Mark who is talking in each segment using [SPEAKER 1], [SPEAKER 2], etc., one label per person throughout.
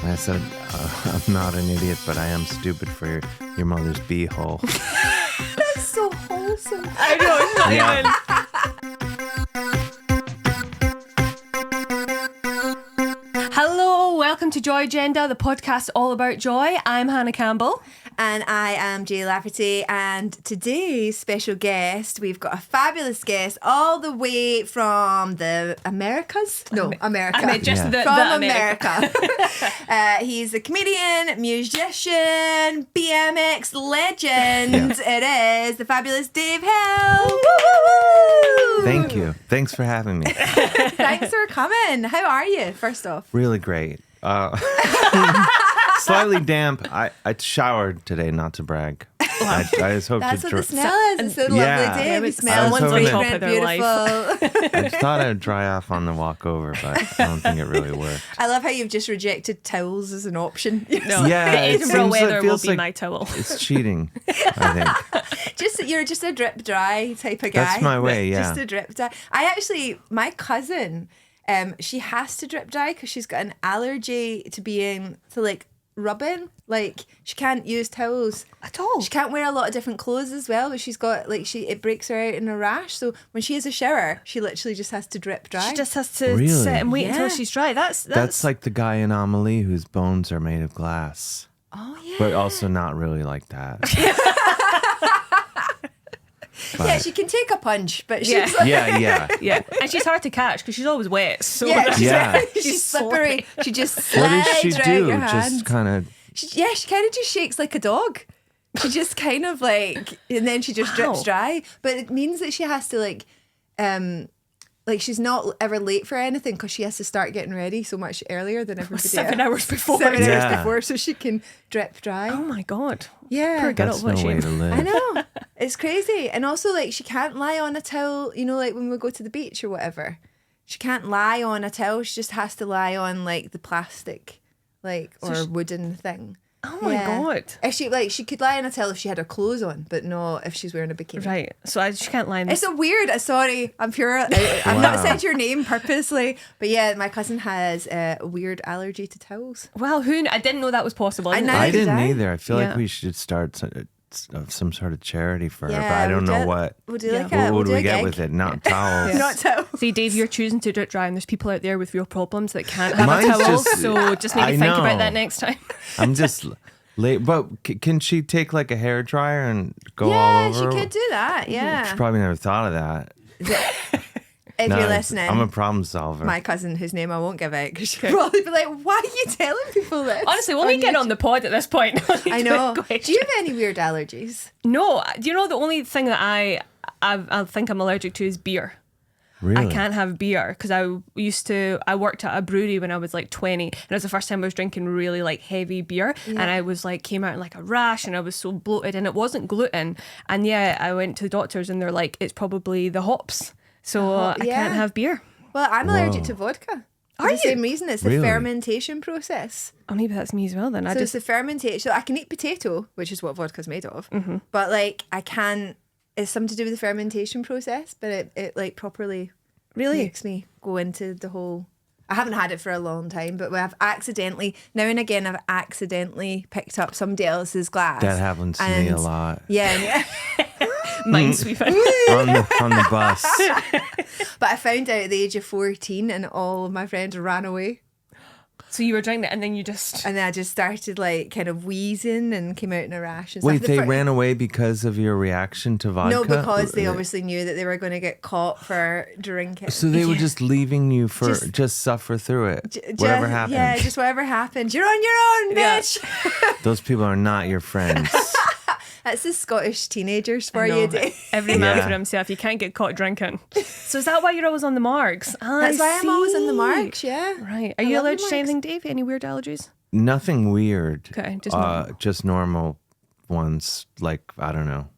[SPEAKER 1] I said, I'm not an idiot, but I am stupid for your mother's beehole.
[SPEAKER 2] That's so wholesome.
[SPEAKER 3] I know, it's not even. Hello, welcome to Joy Agenda, the podcast all about joy. I'm Hannah Campbell.
[SPEAKER 2] And I am Jay Lafferty, and today's special guest, we've got a fabulous guest all the way from the Americas? No, America.
[SPEAKER 3] I mean, just
[SPEAKER 1] Yeah.
[SPEAKER 3] the
[SPEAKER 2] From
[SPEAKER 3] America.
[SPEAKER 2] He's a comedian, musician, BMX legend.
[SPEAKER 1] Yeah.
[SPEAKER 2] It is the fabulous Dave Hill.
[SPEAKER 1] Thank you. Thanks for having me.
[SPEAKER 2] Thanks for coming. How are you, first off?
[SPEAKER 1] Really great. Slightly damp. I showered today, not to brag. I just hope
[SPEAKER 2] That's
[SPEAKER 1] to
[SPEAKER 2] what the smell is. It's a
[SPEAKER 1] Yeah.
[SPEAKER 2] lovely day. We
[SPEAKER 3] It's
[SPEAKER 2] smell
[SPEAKER 1] someone's
[SPEAKER 2] it's
[SPEAKER 1] on
[SPEAKER 2] fragrant,
[SPEAKER 3] top of their
[SPEAKER 2] beautiful.
[SPEAKER 1] I just thought I'd dry off on the walk over, but I don't think it really worked.
[SPEAKER 2] I love how you've just rejected towels as an option.
[SPEAKER 3] No,
[SPEAKER 1] Yeah,
[SPEAKER 3] it
[SPEAKER 1] it
[SPEAKER 3] is real
[SPEAKER 1] seems- it
[SPEAKER 3] weather will
[SPEAKER 1] feels
[SPEAKER 3] be
[SPEAKER 1] like-
[SPEAKER 3] my towel.
[SPEAKER 1] It's cheating, I think.
[SPEAKER 2] You're just a drip dry type of guy.
[SPEAKER 1] That's my way, yeah.
[SPEAKER 2] Just a drip dry. My cousin, she has to drip dry because she's got an allergy to like rubbing. Like she can't use towels
[SPEAKER 3] At all.
[SPEAKER 2] She can't wear a lot of different clothes as well, but she's got it breaks her out in a rash. So when she has a shower, she literally just has to drip dry.
[SPEAKER 3] She just has to
[SPEAKER 1] Really?
[SPEAKER 3] sit and wait until
[SPEAKER 2] Yeah.
[SPEAKER 3] she's dry.
[SPEAKER 1] That's like the guy in Amelie whose bones are made of glass,
[SPEAKER 2] oh yeah.
[SPEAKER 1] but also not really like that.
[SPEAKER 2] Yeah, she can take a punch, but she's
[SPEAKER 3] Yeah.
[SPEAKER 1] Yeah.
[SPEAKER 3] yeah, and she's hard to catch because she's always wet. So
[SPEAKER 2] yeah,
[SPEAKER 1] Yeah.
[SPEAKER 2] she's slippery. She just
[SPEAKER 1] What
[SPEAKER 2] slides
[SPEAKER 1] does she
[SPEAKER 2] right
[SPEAKER 1] do?
[SPEAKER 2] your
[SPEAKER 1] Just
[SPEAKER 2] hand.
[SPEAKER 1] kind of.
[SPEAKER 2] She kind of just shakes like a dog. She just kind of and then she just drips
[SPEAKER 3] Wow.
[SPEAKER 2] dry. But it means that she has to she's not ever late for anything because she has to start getting ready so much earlier than everybody
[SPEAKER 3] 7
[SPEAKER 2] else.
[SPEAKER 3] hours before.
[SPEAKER 2] 7
[SPEAKER 1] Yeah.
[SPEAKER 2] hours before, so she can drip dry.
[SPEAKER 3] Oh my god.
[SPEAKER 2] Yeah.
[SPEAKER 3] Poor girl.
[SPEAKER 1] That's
[SPEAKER 3] what
[SPEAKER 1] no
[SPEAKER 3] a
[SPEAKER 1] way
[SPEAKER 3] shame.
[SPEAKER 1] to live.
[SPEAKER 2] I know. It's crazy. And also, she can't lie on a towel, like when we go to the beach or whatever. She can't lie on a towel. She just has to lie on, the plastic, or wooden thing.
[SPEAKER 3] Oh my
[SPEAKER 2] Yeah.
[SPEAKER 3] god.
[SPEAKER 2] If she could lie on a towel if she had her clothes on, but not if she's wearing a bikini.
[SPEAKER 3] Right. So she can't lie in
[SPEAKER 2] It's a weird. Sorry, I'm pure. I'm not said your name purposely, but yeah, my cousin has a weird allergy to towels.
[SPEAKER 3] Well, I didn't know that was possible.
[SPEAKER 2] I know.
[SPEAKER 1] I didn't
[SPEAKER 2] Did I?
[SPEAKER 1] either. I feel
[SPEAKER 3] Yeah.
[SPEAKER 1] like we should start some sort of charity for her, but
[SPEAKER 2] Yeah,
[SPEAKER 1] I don't
[SPEAKER 2] we'll
[SPEAKER 1] know
[SPEAKER 2] do-
[SPEAKER 1] what.
[SPEAKER 2] We'll do
[SPEAKER 3] Yeah.
[SPEAKER 2] like
[SPEAKER 1] What
[SPEAKER 2] a.
[SPEAKER 1] would
[SPEAKER 2] we'll do
[SPEAKER 1] we
[SPEAKER 2] a
[SPEAKER 1] get
[SPEAKER 2] gig.
[SPEAKER 1] with it? Not towels.
[SPEAKER 2] Not towels.
[SPEAKER 3] See, Dave, you're choosing to drip dry, and there's people out there with real problems that can't have
[SPEAKER 1] Mine's
[SPEAKER 3] a towel.
[SPEAKER 1] just-
[SPEAKER 3] So just maybe
[SPEAKER 1] I
[SPEAKER 3] think about
[SPEAKER 1] know.
[SPEAKER 3] that next time.
[SPEAKER 1] I'm just late. But can she take like a hair dryer and go all
[SPEAKER 2] Yeah,
[SPEAKER 1] over?
[SPEAKER 2] she could do that.
[SPEAKER 1] She
[SPEAKER 2] Yeah.
[SPEAKER 1] probably never thought of that.
[SPEAKER 2] If
[SPEAKER 1] No,
[SPEAKER 2] you're listening,
[SPEAKER 1] I'm a problem solver.
[SPEAKER 2] my cousin, whose name I won't give out, because she'll probably be like, "Why are you telling people this?"
[SPEAKER 3] Honestly, when we get on the pod at this point,
[SPEAKER 2] I know.
[SPEAKER 3] Go ahead.
[SPEAKER 2] Do you have any weird allergies?
[SPEAKER 3] No, do you know the only thing that I think I'm allergic to is beer.
[SPEAKER 1] Really?
[SPEAKER 3] I can't have beer because I worked at a brewery when I was 20, and it was the first time I was drinking really heavy beer, and I was came out in a rash, and I was so bloated, and it wasn't gluten, and yeah, I went to the doctors and they're like, it's probably the hops, so I
[SPEAKER 2] yeah.
[SPEAKER 3] can't have beer.
[SPEAKER 2] Well, I'm allergic
[SPEAKER 1] Whoa.
[SPEAKER 2] to vodka. For
[SPEAKER 3] Are
[SPEAKER 2] the
[SPEAKER 3] you?
[SPEAKER 2] same reason. It's the
[SPEAKER 1] Really?
[SPEAKER 2] fermentation process.
[SPEAKER 3] Oh, maybe that's me as well then.
[SPEAKER 2] So it's the fermentation. So I can eat potato, which is what vodka's made of, but I can't. It's something to do with the fermentation process, but it properly
[SPEAKER 3] Really?
[SPEAKER 2] makes me go into the whole. I haven't had it for a long time, but now and again, I've accidentally picked up somebody else's glass.
[SPEAKER 1] That happens to me a
[SPEAKER 2] and-
[SPEAKER 1] lot.
[SPEAKER 2] Yeah,
[SPEAKER 3] Minesweeping.
[SPEAKER 1] on the bus.
[SPEAKER 2] but I found out at the age of 14, and all of my friends ran away.
[SPEAKER 3] So you were drinking it, and then you just.
[SPEAKER 2] And then I just started kind of wheezing and came out in a rash. And
[SPEAKER 1] Wait,
[SPEAKER 2] stuff.
[SPEAKER 1] they ran away because of your reaction to vodka?
[SPEAKER 2] No, because they obviously knew that they were going to get caught for drinking.
[SPEAKER 1] So they were just leaving you for
[SPEAKER 2] Just-
[SPEAKER 1] just suffer through it.
[SPEAKER 2] Just-
[SPEAKER 1] Whatever happened.
[SPEAKER 2] Yeah, just whatever happened. You're on your own,
[SPEAKER 3] Yeah.
[SPEAKER 2] bitch.
[SPEAKER 1] Those people are not your friends.
[SPEAKER 2] That's the Scottish teenagers for
[SPEAKER 3] I know.
[SPEAKER 2] you, Dave.
[SPEAKER 3] Every man
[SPEAKER 1] Yeah.
[SPEAKER 3] for himself. You can't get caught drinking. So is that why you're always on the marks?
[SPEAKER 2] That's why I'm always in the marks, yeah.
[SPEAKER 3] Right. Are
[SPEAKER 2] I
[SPEAKER 3] you
[SPEAKER 2] love the
[SPEAKER 3] allergic to
[SPEAKER 2] marks.
[SPEAKER 3] anything, Dave? Any weird allergies?
[SPEAKER 1] Nothing weird.
[SPEAKER 3] Okay, just normal.
[SPEAKER 1] Just normal ones. I don't know.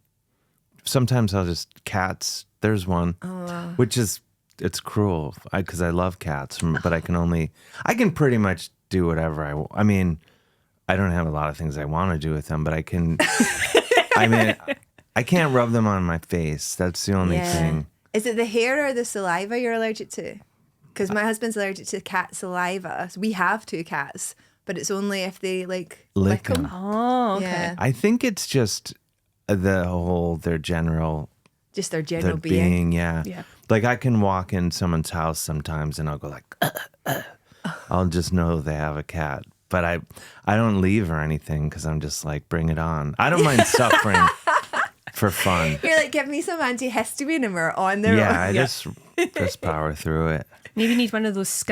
[SPEAKER 1] Sometimes I'll just cats. There's one, which is it's cruel because I love cats, but I can pretty much do whatever I mean, I don't have a lot of things I want to do with them, but I can. I mean, I can't rub them on my face. That's the only thing.
[SPEAKER 2] Is it the hair or the saliva you're allergic to? Because my husband's allergic to cat saliva. So we have 2 cats, but it's only if they like
[SPEAKER 1] Lick
[SPEAKER 2] lick 'em.
[SPEAKER 1] 'em.
[SPEAKER 3] Oh, okay.
[SPEAKER 2] Yeah,
[SPEAKER 1] I think it's just their general
[SPEAKER 2] just their
[SPEAKER 1] their
[SPEAKER 2] general being.
[SPEAKER 1] yeah.
[SPEAKER 3] Yeah.
[SPEAKER 1] Like I can walk in someone's house sometimes and I'll go like, I'll just know they have a cat. But I don't leave or anything because I'm just like, bring it on. I don't mind suffering for fun.
[SPEAKER 2] You're like, give me some antihistamine and we're on their
[SPEAKER 1] Yeah,
[SPEAKER 2] own.
[SPEAKER 1] I just power through it.
[SPEAKER 3] Maybe you need one of those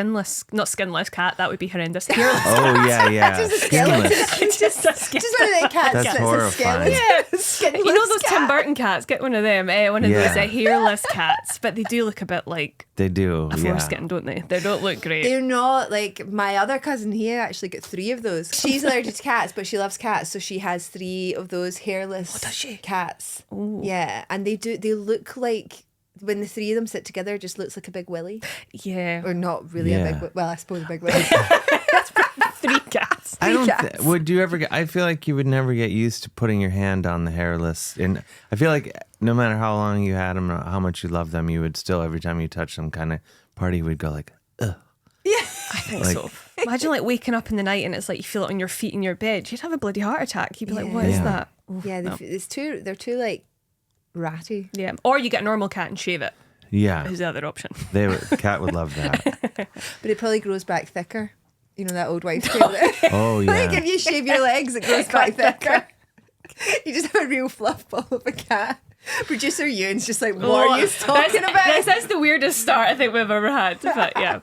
[SPEAKER 3] not skinless cat. That would be horrendous. Hairless.
[SPEAKER 1] Oh yeah.
[SPEAKER 2] Just a skeleton.
[SPEAKER 1] Skinless.
[SPEAKER 2] just one of the cats
[SPEAKER 1] That's
[SPEAKER 2] that's
[SPEAKER 1] horrifying.
[SPEAKER 2] a skeleton.
[SPEAKER 3] Yeah.
[SPEAKER 2] Skinless
[SPEAKER 3] You know those
[SPEAKER 2] cat.
[SPEAKER 3] Tim Burton cats? Get one of them. One of
[SPEAKER 1] Yeah.
[SPEAKER 3] those hairless cats, but they do look a bit like
[SPEAKER 1] They do.
[SPEAKER 3] a
[SPEAKER 1] Yeah.
[SPEAKER 3] foreskin, don't they? They don't look great.
[SPEAKER 2] They're not like my other cousin here actually got 3 of those. She's allergic to cats, but she loves cats, so she has 3 of those hairless cats.
[SPEAKER 3] Ooh.
[SPEAKER 2] Yeah, and they look like when the 3 of them sit together, it just looks like a big willy.
[SPEAKER 3] Yeah.
[SPEAKER 2] Or not really a
[SPEAKER 1] Yeah.
[SPEAKER 2] big well, I suppose a big willy.
[SPEAKER 3] 3 cats.
[SPEAKER 1] I don't.
[SPEAKER 2] cats.
[SPEAKER 1] Would you ever get? I feel like you would never get used to putting your hand on the hairless. And I feel like no matter how long you had them, or how much you love them, you would still every time you touch them, kind of part of you would go like, ugh.
[SPEAKER 3] I think
[SPEAKER 1] Like-
[SPEAKER 3] so. Imagine like waking up in the night and it's like you feel it on your feet in your bed. You'd have a bloody heart attack. You'd be like, what is
[SPEAKER 1] Yeah.
[SPEAKER 3] that? Oof,
[SPEAKER 2] Yeah,
[SPEAKER 3] no.
[SPEAKER 2] they're too like ratty.
[SPEAKER 3] Yeah. Or you get a normal cat and shave it.
[SPEAKER 1] Yeah,
[SPEAKER 3] Is the other option.
[SPEAKER 1] the cat would love that.
[SPEAKER 2] But it probably grows back thicker. You know that old wife's tale there?
[SPEAKER 1] Oh
[SPEAKER 2] Like
[SPEAKER 1] yeah.
[SPEAKER 2] if you shave your legs, it grows back thicker. You just have a real fluff ball of a cat. Producer Ewan's just like, what are you talking about?
[SPEAKER 3] That's the weirdest start I think we've ever had. But yeah.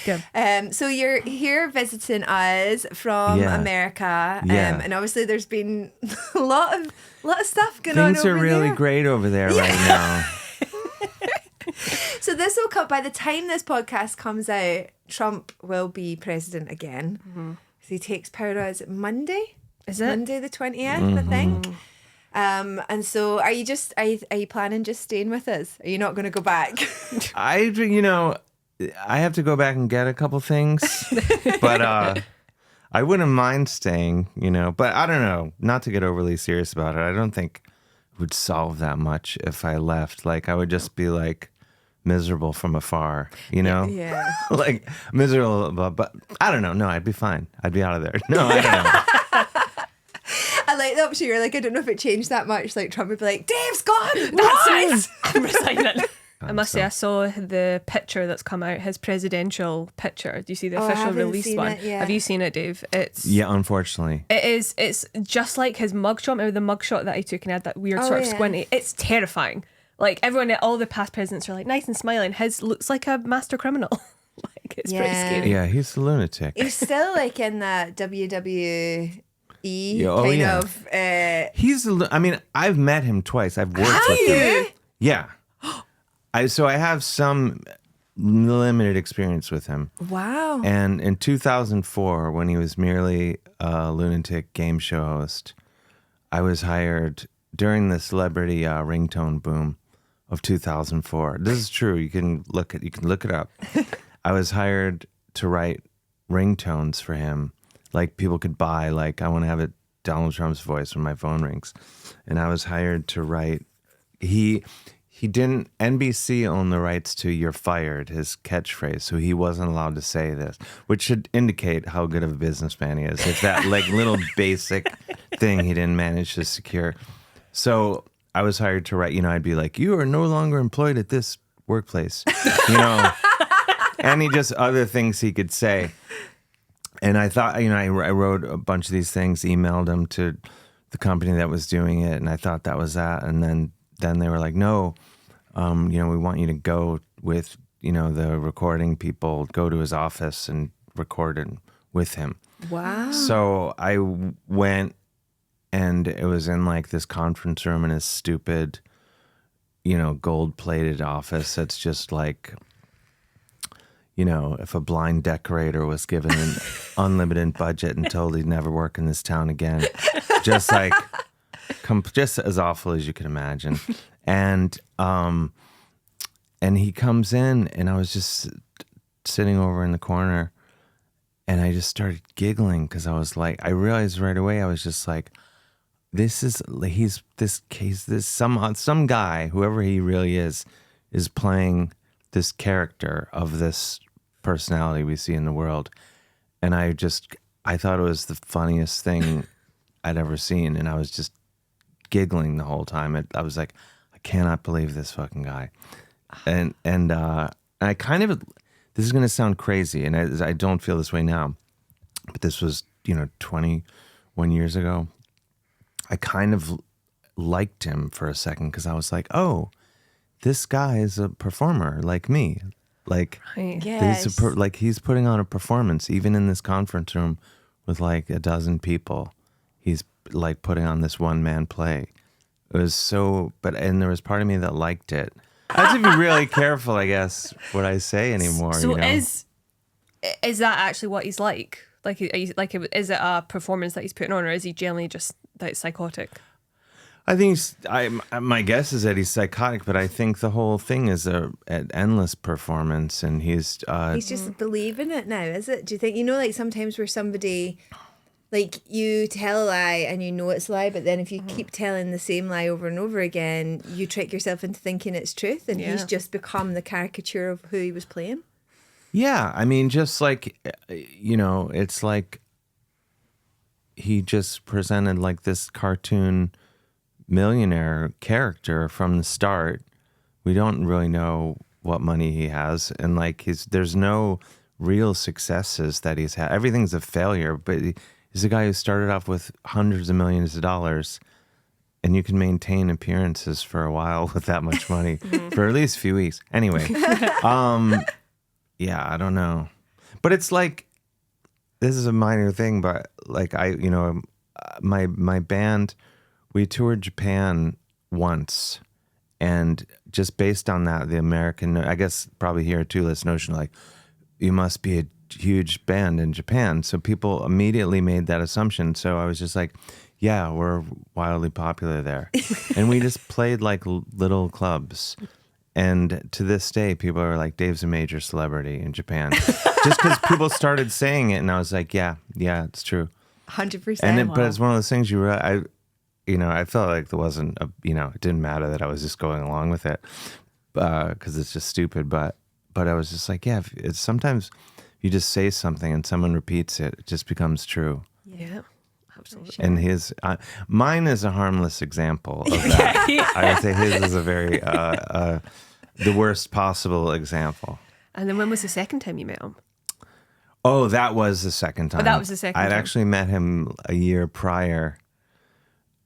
[SPEAKER 3] Good.
[SPEAKER 2] So you're here visiting us from
[SPEAKER 1] Yeah.
[SPEAKER 2] America,
[SPEAKER 1] Yeah.
[SPEAKER 2] and obviously there's been a lot of stuff going on
[SPEAKER 1] Things
[SPEAKER 2] over
[SPEAKER 1] are really
[SPEAKER 2] there.
[SPEAKER 1] great over there right now.
[SPEAKER 2] So this will come by the time this podcast comes out. Trump will be president again. So he takes power. Is it Monday?
[SPEAKER 3] Is it?
[SPEAKER 2] Monday the 20th? I think. And so are you planning just staying with us? Are you not going to go back?
[SPEAKER 1] I have to go back and get a couple things, but I wouldn't mind staying. But I don't know. Not to get overly serious about it. I don't think it would solve that much if I left. Like I would just be like miserable from afar.
[SPEAKER 2] Yeah.
[SPEAKER 1] Like miserable, but I don't know. No, I'd be fine. I'd be out of there. No, I don't know.
[SPEAKER 2] I like that. So you're like, I don't know if it changed that much. Like Trump would be like, Dave's gone.
[SPEAKER 3] That's
[SPEAKER 2] What?
[SPEAKER 3] it. I'm resigning. I must say, I saw the picture that's come out, his presidential picture. Do you see the
[SPEAKER 2] Oh, I
[SPEAKER 3] official
[SPEAKER 2] haven't
[SPEAKER 3] release
[SPEAKER 2] seen
[SPEAKER 3] one?
[SPEAKER 2] it yet.
[SPEAKER 3] Have you seen it, Dave? It's
[SPEAKER 1] Yeah, unfortunately.
[SPEAKER 3] It's just like his mugshot. Remember the mugshot that he took and had that weird
[SPEAKER 2] Oh,
[SPEAKER 3] sort of
[SPEAKER 2] yeah.
[SPEAKER 3] squinty? It's terrifying. Like everyone, all the past presidents are like nice and smiling. His looks like a master criminal. Like it's pretty
[SPEAKER 2] Yeah.
[SPEAKER 3] scary.
[SPEAKER 1] Yeah, he's a lunatic.
[SPEAKER 2] He's still like in that WWE
[SPEAKER 1] oh,
[SPEAKER 2] kind
[SPEAKER 1] yeah.
[SPEAKER 2] of.
[SPEAKER 1] I mean, I've met him twice. I've worked with him. Yeah. So I have some limited experience with him.
[SPEAKER 2] Wow.
[SPEAKER 1] And in 2004, when he was merely a lunatic game show host, I was hired during the celebrity ringtone boom of 2004. This is true. You can look it up. I was hired to write ringtones for him. Like people could buy, like I want to have it Donald Trump's voice when my phone rings. And I was hired to write. He didn't. NBC owned the rights to "You're fired," his catchphrase, so he wasn't allowed to say this, which should indicate how good of a businessman he is. If that like little basic thing he didn't manage to secure. So I was hired to write. I'd be like, "You are no longer employed at this workplace," and he just other things he could say. And I thought, I wrote a bunch of these things, emailed them to the company that was doing it, and I thought that was that. And then they were like, no, we want you to go with, the recording people, go to his office and record it with him.
[SPEAKER 2] Wow.
[SPEAKER 1] So I went, and it was in like this conference room in his stupid, gold-plated office. It's just like, if a blind decorator was given an unlimited budget and told he'd never work in this town again, just like, just as awful as you can imagine. And he comes in, and I was just sitting over in the corner, and I just started giggling because I was like, I realized right away, I was just like, some guy, whoever he really is playing this character of this personality we see in the world. And I just I thought it was the funniest thing I'd ever seen, and I was just giggling the whole time. I was like, I cannot believe this fucking guy. And I kind of, this is going to sound crazy, and I don't feel this way now, but this was, 21 years ago. I kind of liked him for a second because I was like, oh, this guy is a performer like me. Like,
[SPEAKER 2] Yes.
[SPEAKER 1] he's putting on a performance, even in this conference room with like a dozen people. He's like putting on this one-man play. It was so, and there was part of me that liked it. I have to be really careful, I guess, what I say anymore.
[SPEAKER 3] So is that actually what he's like? Like, is it a performance that he's putting on, or is he generally just like psychotic?
[SPEAKER 1] I think my guess is that he's psychotic, but I think the whole thing is an endless performance, and he's
[SPEAKER 2] just believing it now, is it? Do you think, like sometimes where somebody, like you tell a lie and you know it's a lie, but then if you keep telling the same lie over and over again, you trick yourself into thinking it's truth, and he's just become the caricature of who he was playing?
[SPEAKER 1] Yeah, I mean, just like, it's like he just presented like this cartoon millionaire character from the start. We don't really know what money he has, and like there's no real successes that he's had. Everything's a failure, but he's a guy who started off with hundreds of millions of dollars, and you can maintain appearances for a while with that much money for at least a few weeks. Anyway, yeah, I don't know, but it's like, this is a minor thing, but like my band, we toured Japan once, and just based on that, the American, I guess probably here too, this notion like, you must be a huge band in Japan. So people immediately made that assumption. So I was just like, yeah, we're wildly popular there. And we just played like little clubs. And to this day, people are like, Dave's a major celebrity in Japan. Just because people started saying it, and I was like, yeah, it's true.
[SPEAKER 2] 100%.
[SPEAKER 1] And but it's one of those things I felt like there wasn't it didn't matter that I was just going along with it because it's just stupid. But I was just like, yeah, it's sometimes you just say something and someone repeats it, it just becomes true.
[SPEAKER 3] Yeah, absolutely.
[SPEAKER 1] And mine is a harmless example of that. I would say his is a very the worst possible example.
[SPEAKER 3] And then when was the second time you met him?
[SPEAKER 1] Oh, that was the second time.
[SPEAKER 3] Oh, that was the second
[SPEAKER 1] I'd
[SPEAKER 3] time.
[SPEAKER 1] actually met him a year prior.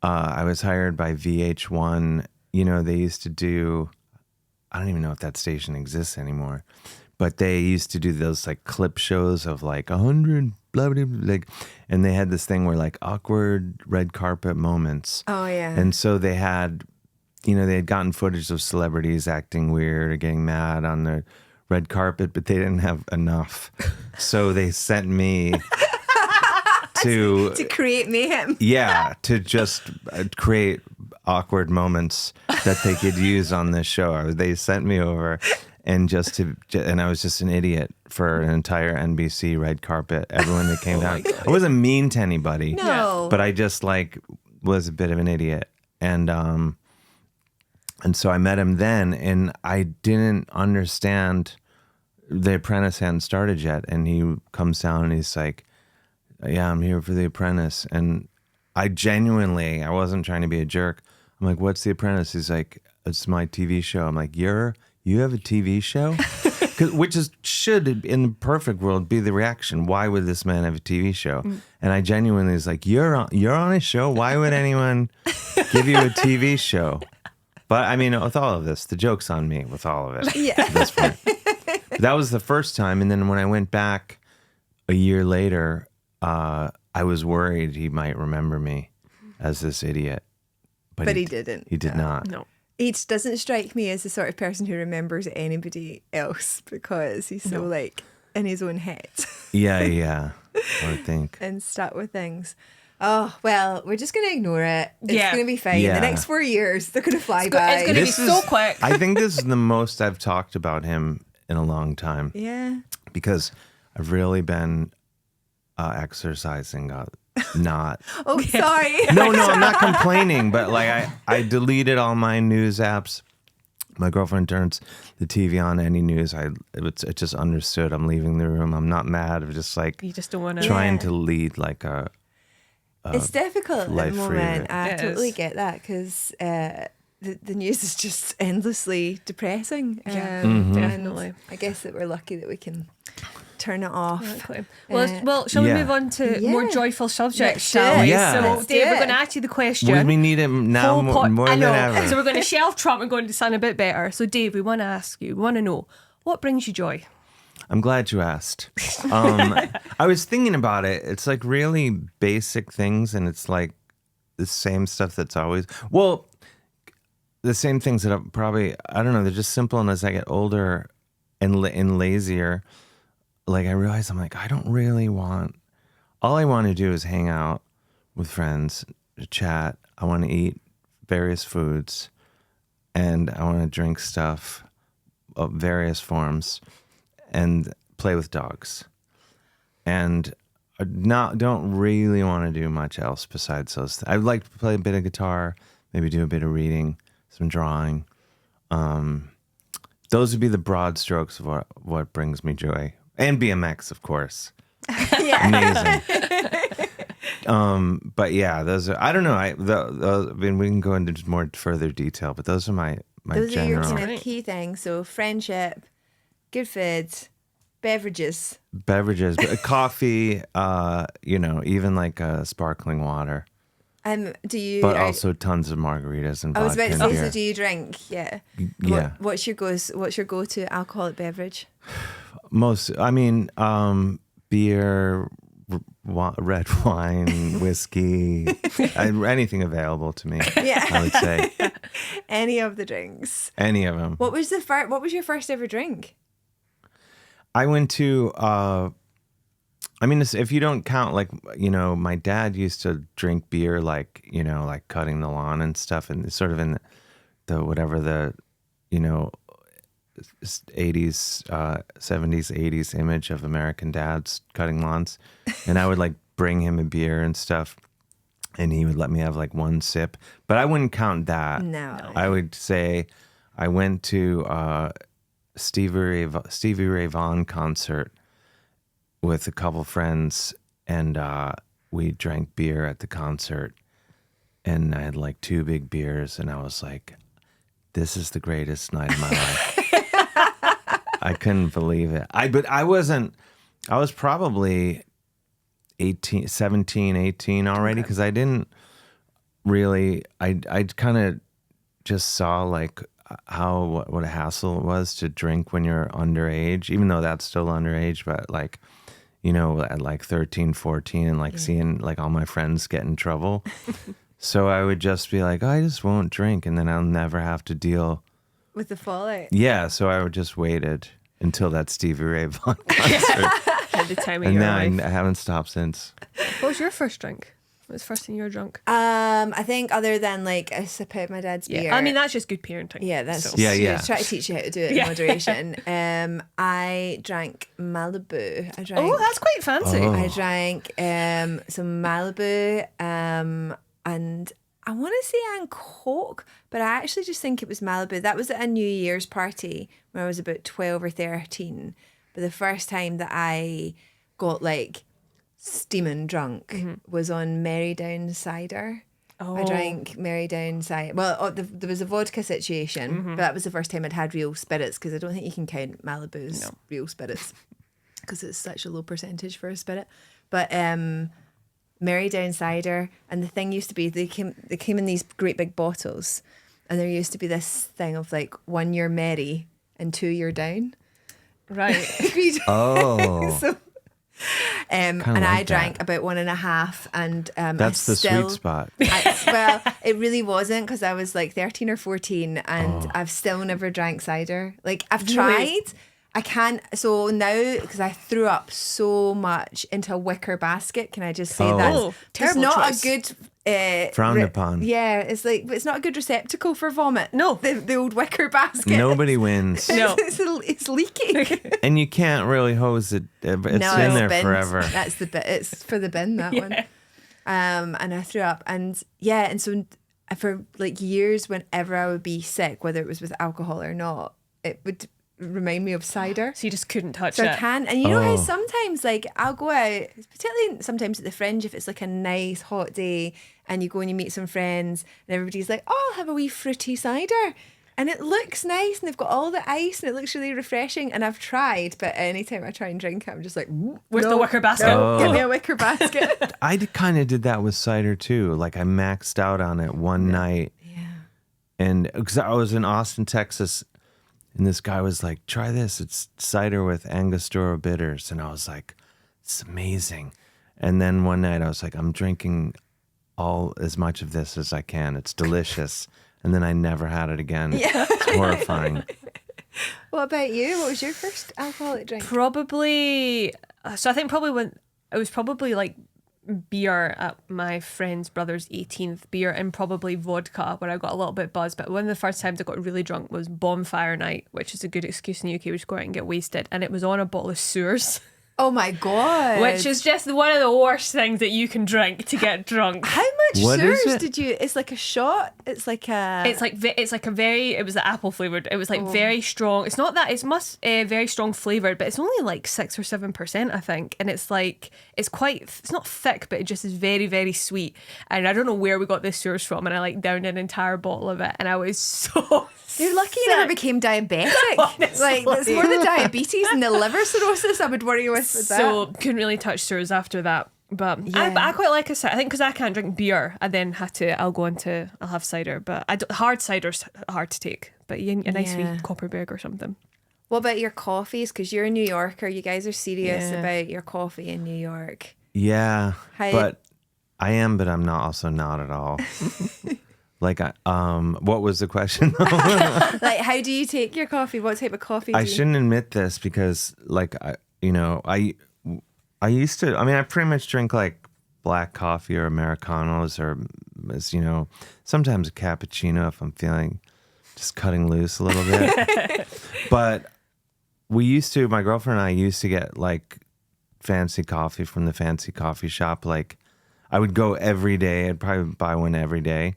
[SPEAKER 1] I was hired by VH1. They used to do, I don't even know if that station exists anymore, but they used to do those like clip shows of like 100, blah, blah, blah, like, and they had this thing where like awkward red carpet moments.
[SPEAKER 2] Oh, yeah.
[SPEAKER 1] And so they had, they had gotten footage of celebrities acting weird or getting mad on the red carpet, but they didn't have enough. So they sent me to
[SPEAKER 2] create mayhem.
[SPEAKER 1] Yeah, to just create awkward moments that they could use on this show. They sent me over, and and I was just an idiot for an entire NBC red carpet. Everyone that came down, I wasn't mean to anybody.
[SPEAKER 2] No,
[SPEAKER 1] but I just like was a bit of an idiot, and so I met him then, and I didn't understand. The Apprentice hadn't started yet, and he comes down and he's like, yeah, I'm here for The Apprentice. And I wasn't trying to be a jerk. I'm like, what's The Apprentice? He's like, it's my TV show. I'm like, you have a TV show? Which should, in the perfect world, be the reaction. Why would this man have a TV show? And I genuinely was like, you're on a show? Why would anyone give you a TV show? But I mean, with all of this, the joke's on me with all of it.
[SPEAKER 2] Yeah.
[SPEAKER 1] At this point. That was the first time. And then when I went back a year later, I was worried he might remember me as this idiot. But
[SPEAKER 2] he didn't.
[SPEAKER 1] He did not.
[SPEAKER 3] No.
[SPEAKER 2] He doesn't strike me as the sort of person who remembers anybody else because he's so like in his own head.
[SPEAKER 1] Yeah. I would think.
[SPEAKER 2] And stuck with things. Oh, well, we're just going to ignore it. It's going to be fine.
[SPEAKER 1] Yeah.
[SPEAKER 2] The next 4 years, they're going to fly by.
[SPEAKER 3] It's going to be so quick.
[SPEAKER 1] I think this is the most I've talked about him in a long time.
[SPEAKER 2] Yeah.
[SPEAKER 1] Because I've really been exercising not.
[SPEAKER 2] Oh, sorry.
[SPEAKER 1] No, I'm not complaining, but like I deleted all my news apps my girlfriend turns the TV on, any news, it's just understood. I'm leaving the room. I'm not mad. I'm just like
[SPEAKER 3] You just don't want to.
[SPEAKER 1] trying to lead like a
[SPEAKER 2] It's difficult at the
[SPEAKER 1] life free of
[SPEAKER 2] moment.
[SPEAKER 1] it.
[SPEAKER 2] I
[SPEAKER 3] It
[SPEAKER 2] totally
[SPEAKER 3] is.
[SPEAKER 2] get that because the news is just endlessly depressing.
[SPEAKER 3] Yeah,
[SPEAKER 2] and
[SPEAKER 3] definitely.
[SPEAKER 2] I guess that we're lucky that we can turn it off.
[SPEAKER 3] Exactly. Well, shall we
[SPEAKER 1] Yeah.
[SPEAKER 3] move on to
[SPEAKER 2] Yeah.
[SPEAKER 3] more joyful subjects,
[SPEAKER 2] Let's
[SPEAKER 3] shall
[SPEAKER 2] do
[SPEAKER 3] we?
[SPEAKER 2] it.
[SPEAKER 1] Yeah.
[SPEAKER 3] So,
[SPEAKER 2] Let's do
[SPEAKER 3] Dave, we're
[SPEAKER 2] it.
[SPEAKER 3] going to ask you the question.
[SPEAKER 1] we need it now
[SPEAKER 3] Whole pot-
[SPEAKER 1] more
[SPEAKER 3] I
[SPEAKER 1] than
[SPEAKER 3] know.
[SPEAKER 1] ever.
[SPEAKER 3] So we're going to shelve Trump and going to sound a bit better. So, Dave, we want to ask you, we want to know, what brings you joy?
[SPEAKER 1] I'm glad you asked. I was thinking about it. It's like really basic things, and it's like the same stuff that's always the same things that I don't know. They're just simple, and as I get older and lazier, like I realize I'm like I don't really want. All I want to do is hang out with friends, chat. I want to eat various foods, and I want to drink stuff of various forms, and play with dogs. And don't really want to do much else besides those. I'd like to play a bit of guitar, maybe do a bit of reading, some drawing. Those would be the broad strokes of what brings me joy. And BMX, of course. Amazing. But yeah, those are, I don't know. I mean, we can go into more further detail, but those are my
[SPEAKER 2] Those are your
[SPEAKER 1] general
[SPEAKER 2] kind of key things. So friendship, good food, beverages.
[SPEAKER 1] beverages, but coffee, even like sparkling water,
[SPEAKER 2] Do you?
[SPEAKER 1] but also tons of margaritas and
[SPEAKER 2] I was
[SPEAKER 1] vodka
[SPEAKER 2] about to
[SPEAKER 1] and
[SPEAKER 2] say,
[SPEAKER 1] beer.
[SPEAKER 2] so do you drink? Yeah.
[SPEAKER 1] Yeah.
[SPEAKER 2] What's your go-to alcoholic beverage?
[SPEAKER 1] Beer, red wine, whiskey, anything available to me.
[SPEAKER 2] Yeah.
[SPEAKER 1] I would say
[SPEAKER 2] Any of the drinks.
[SPEAKER 1] any of them.
[SPEAKER 2] What was your first ever drink?
[SPEAKER 1] I went to, if you don't count, like, my dad used to drink beer, like, like cutting the lawn and stuff, and sort of in the whatever the, 80s, 70s, 80s image of American dads cutting lawns. And I would like bring him a beer and stuff, and he would let me have like one sip. But I wouldn't count that.
[SPEAKER 2] No.
[SPEAKER 1] I would say I went to Stevie Ray Vaughan concert with a couple friends, and we drank beer at the concert, and I had like 2 big beers, and I was like, this is the greatest night of my life. I couldn't believe it. I was probably 17, 18 already, because I didn't really, I kind of just saw like what a hassle it was to drink when you're underage, even though that's still underage, but like, at like 13, 14, and like seeing like all my friends get in trouble. So I would just be like, I just won't drink, and then I'll never have to deal.
[SPEAKER 2] With the fallout.
[SPEAKER 1] Yeah, so I would just waited until that Stevie Ray Vaughan concert.
[SPEAKER 3] At the time of
[SPEAKER 1] And
[SPEAKER 3] your
[SPEAKER 1] now
[SPEAKER 3] life.
[SPEAKER 1] I haven't stopped since.
[SPEAKER 3] What was your first drink? What was the first thing you were drunk?
[SPEAKER 2] I think other than like a sip out my dad's beer.
[SPEAKER 3] I mean, that's just good parenting.
[SPEAKER 2] yeah, that's
[SPEAKER 3] So.
[SPEAKER 1] Yeah.
[SPEAKER 2] Try to teach you how to do it in moderation. I drank Malibu.
[SPEAKER 3] Oh, that's quite fancy.
[SPEAKER 1] Oh.
[SPEAKER 2] I drank some Malibu, and I want to say and Coke, but I actually just think it was Malibu. That was at a New Year's party when I was about 12 or 13. But the first time that I got like steaming drunk was on Marydown cider. I drank Marydown cider. Well, there was a vodka situation, but that was the first time I'd had real spirits, because I don't think you can count Malibu as real spirits because it's such a low percentage for a spirit. But Marydown cider, and the thing used to be they came in these great big bottles, and there used to be this thing of like 1 year merry and 2 year down.
[SPEAKER 3] Right.
[SPEAKER 1] Oh,
[SPEAKER 2] So, and
[SPEAKER 1] like
[SPEAKER 2] I
[SPEAKER 1] that.
[SPEAKER 2] drank about 1.5, and
[SPEAKER 1] that's the sweet spot.
[SPEAKER 2] well, it really wasn't, because I was like 13 or 14, and I've still never drank cider. Like I've tried. I can't. So now, because I threw up so much into a wicker basket, can I just say that
[SPEAKER 3] Oh,
[SPEAKER 2] it's
[SPEAKER 3] terrible
[SPEAKER 2] not
[SPEAKER 3] choice.
[SPEAKER 2] a good
[SPEAKER 1] Frowned upon.
[SPEAKER 2] Yeah, it's like, but it's not a good receptacle for vomit.
[SPEAKER 3] No.
[SPEAKER 2] the old wicker basket.
[SPEAKER 1] Nobody wins.
[SPEAKER 3] No.
[SPEAKER 2] it's leaking.
[SPEAKER 1] And you can't really hose it. It's in there
[SPEAKER 2] binned.
[SPEAKER 1] forever.
[SPEAKER 2] That's the bit. It's for the bin, that one. And I threw up, and so for like years, whenever I would be sick, whether it was with alcohol or not, it would remind me of cider.
[SPEAKER 3] So you just couldn't touch
[SPEAKER 2] So
[SPEAKER 3] it.
[SPEAKER 2] I can. And you know how sometimes, like, I'll go out, particularly sometimes at the Fringe, if it's like a nice hot day and you go and you meet some friends and everybody's like, oh, I'll have a wee fruity cider. And it looks nice and they've got all the ice and it looks really refreshing. And I've tried, but anytime I try and drink it, I'm just like,
[SPEAKER 3] Where's the wicker basket?
[SPEAKER 2] No, give me a wicker basket.
[SPEAKER 1] I kind of did that with cider too. Like I maxed out on it one night.
[SPEAKER 2] Yeah.
[SPEAKER 1] And because I was in Austin, Texas, and this guy was like, try this. It's cider with Angostura bitters. And I was like, it's amazing. And then one night I was like, I'm drinking as much of this as I can. It's delicious. And then I never had it again.
[SPEAKER 2] Yeah.
[SPEAKER 1] It's horrifying.
[SPEAKER 2] What about you? What was your first alcoholic drink?
[SPEAKER 3] Probably. So I think probably when it was probably like beer at my friend's brother's 18th, beer and probably vodka, where I got a little bit buzzed. But one of the first times I got really drunk was bonfire night, which is a good excuse in the UK. We just go out and get wasted, and it was on a bottle of Sewers.
[SPEAKER 2] Oh my God.
[SPEAKER 3] Which is just one of the worst things that you can drink to get drunk.
[SPEAKER 2] How much
[SPEAKER 1] What is
[SPEAKER 2] Sewers
[SPEAKER 1] it?
[SPEAKER 2] did you? It's like a shot. It's like a.
[SPEAKER 3] It's like a very. It was the apple flavored. It was like very strong. It's not that. It's very strong flavored, but it's only like 6 or 7%, I think. And it's like it's quite. It's not thick, but it just is very very sweet. And I don't know where we got this Sewers from. And I like downed an entire bottle of it, and I was so.
[SPEAKER 2] You're lucky you never became diabetic.
[SPEAKER 3] Honestly.
[SPEAKER 2] Like, it's more the diabetes and the liver cirrhosis I would worry with that.
[SPEAKER 3] So couldn't really touch Sewers after that. But
[SPEAKER 2] Yeah.
[SPEAKER 3] I quite like a cider. I think because I can't drink beer, I'll have cider. But hard cider's hard to take. But a nice
[SPEAKER 2] Yeah.
[SPEAKER 3] wee Copperberg or something.
[SPEAKER 2] What about your coffees? Because you're a New Yorker. You guys are serious
[SPEAKER 3] Yeah.
[SPEAKER 2] about your coffee in New York.
[SPEAKER 1] Yeah.
[SPEAKER 2] How-
[SPEAKER 1] But I am, but I'm not also not at all. Like, what was the question?
[SPEAKER 2] Like, how do you take your coffee? What type of coffee do
[SPEAKER 1] I
[SPEAKER 2] you...
[SPEAKER 1] shouldn't admit this because, like, I used to. I mean, I pretty much drink like black coffee or Americanos or, sometimes a cappuccino if I'm feeling just cutting loose a little bit. But my girlfriend and I used to get like fancy coffee from the fancy coffee shop. Like, I would go every day. I'd probably buy one every day.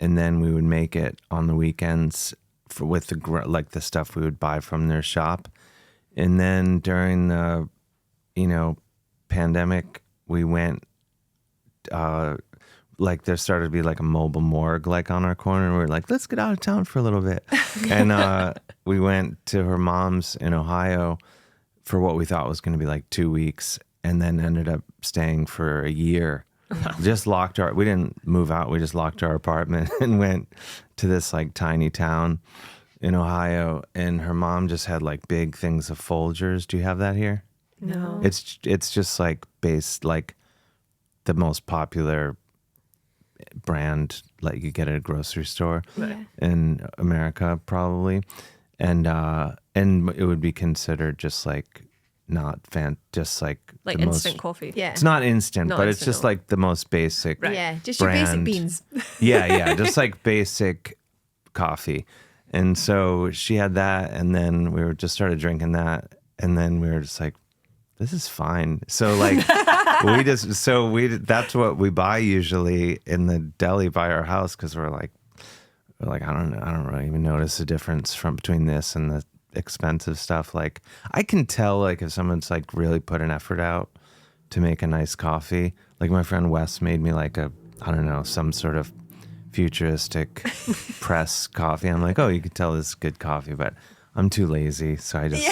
[SPEAKER 1] And then we would make it on the weekends with the stuff we would buy from their shop. And then during the, pandemic, we went, there started to be like a mobile morgue like on our corner. And we were like, let's get out of town for a little bit. And we went to her mom's in Ohio for what we thought was going to be like 2 weeks, and then ended up staying for a year. Just we didn't move out. We just locked our apartment and went to this like tiny town in Ohio. And her mom just had like big things of Folgers. Do you have that here?
[SPEAKER 2] No.
[SPEAKER 1] It's just like based like the most popular brand like you get at a grocery store in America probably. And it would be considered just like not just like
[SPEAKER 3] Like
[SPEAKER 1] the
[SPEAKER 3] instant
[SPEAKER 1] most,
[SPEAKER 3] coffee.
[SPEAKER 2] Yeah.
[SPEAKER 1] it's not instant,
[SPEAKER 3] Not
[SPEAKER 1] but
[SPEAKER 3] instant,
[SPEAKER 1] it's just
[SPEAKER 3] no.
[SPEAKER 1] like the most basic.
[SPEAKER 3] Right.
[SPEAKER 2] Yeah, just your basic
[SPEAKER 1] brand.
[SPEAKER 2] beans.
[SPEAKER 1] Yeah, just like basic coffee. And so she had that, and then we just started drinking that, and then we were just like, this is fine. So like that's what we buy usually in the deli by our house, because we're like I don't really even notice the difference between this and the expensive stuff. Like I can tell like if someone's like really put an effort out to make a nice coffee. Like my friend Wes made me like some sort of futuristic press coffee. I'm like, oh, you could tell this is good coffee, but I'm too lazy, so I just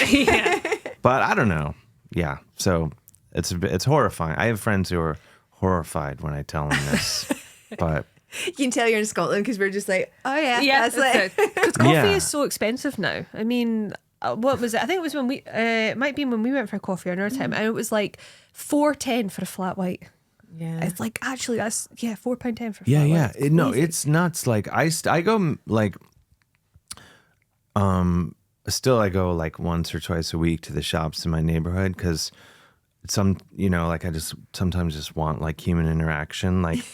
[SPEAKER 1] But I don't know. Yeah, so it's horrifying. I have friends who are horrified when I tell them this, but
[SPEAKER 2] You can tell you're in Scotland because we're just like, oh yeah, that's like...
[SPEAKER 3] Because coffee
[SPEAKER 1] Yeah.
[SPEAKER 3] is so expensive now. I mean, what was it? I think it was when it might be when we went for a coffee another time, and it was like $4.10 for a flat white.
[SPEAKER 2] Yeah.
[SPEAKER 3] It's like actually that's £4.10 for a flat white.
[SPEAKER 1] yeah.
[SPEAKER 3] It's
[SPEAKER 1] No,
[SPEAKER 3] crazy.
[SPEAKER 1] it's nuts. Like I go like still I go like once or twice a week to the shops in my neighborhood because like I just sometimes just want like human interaction. Like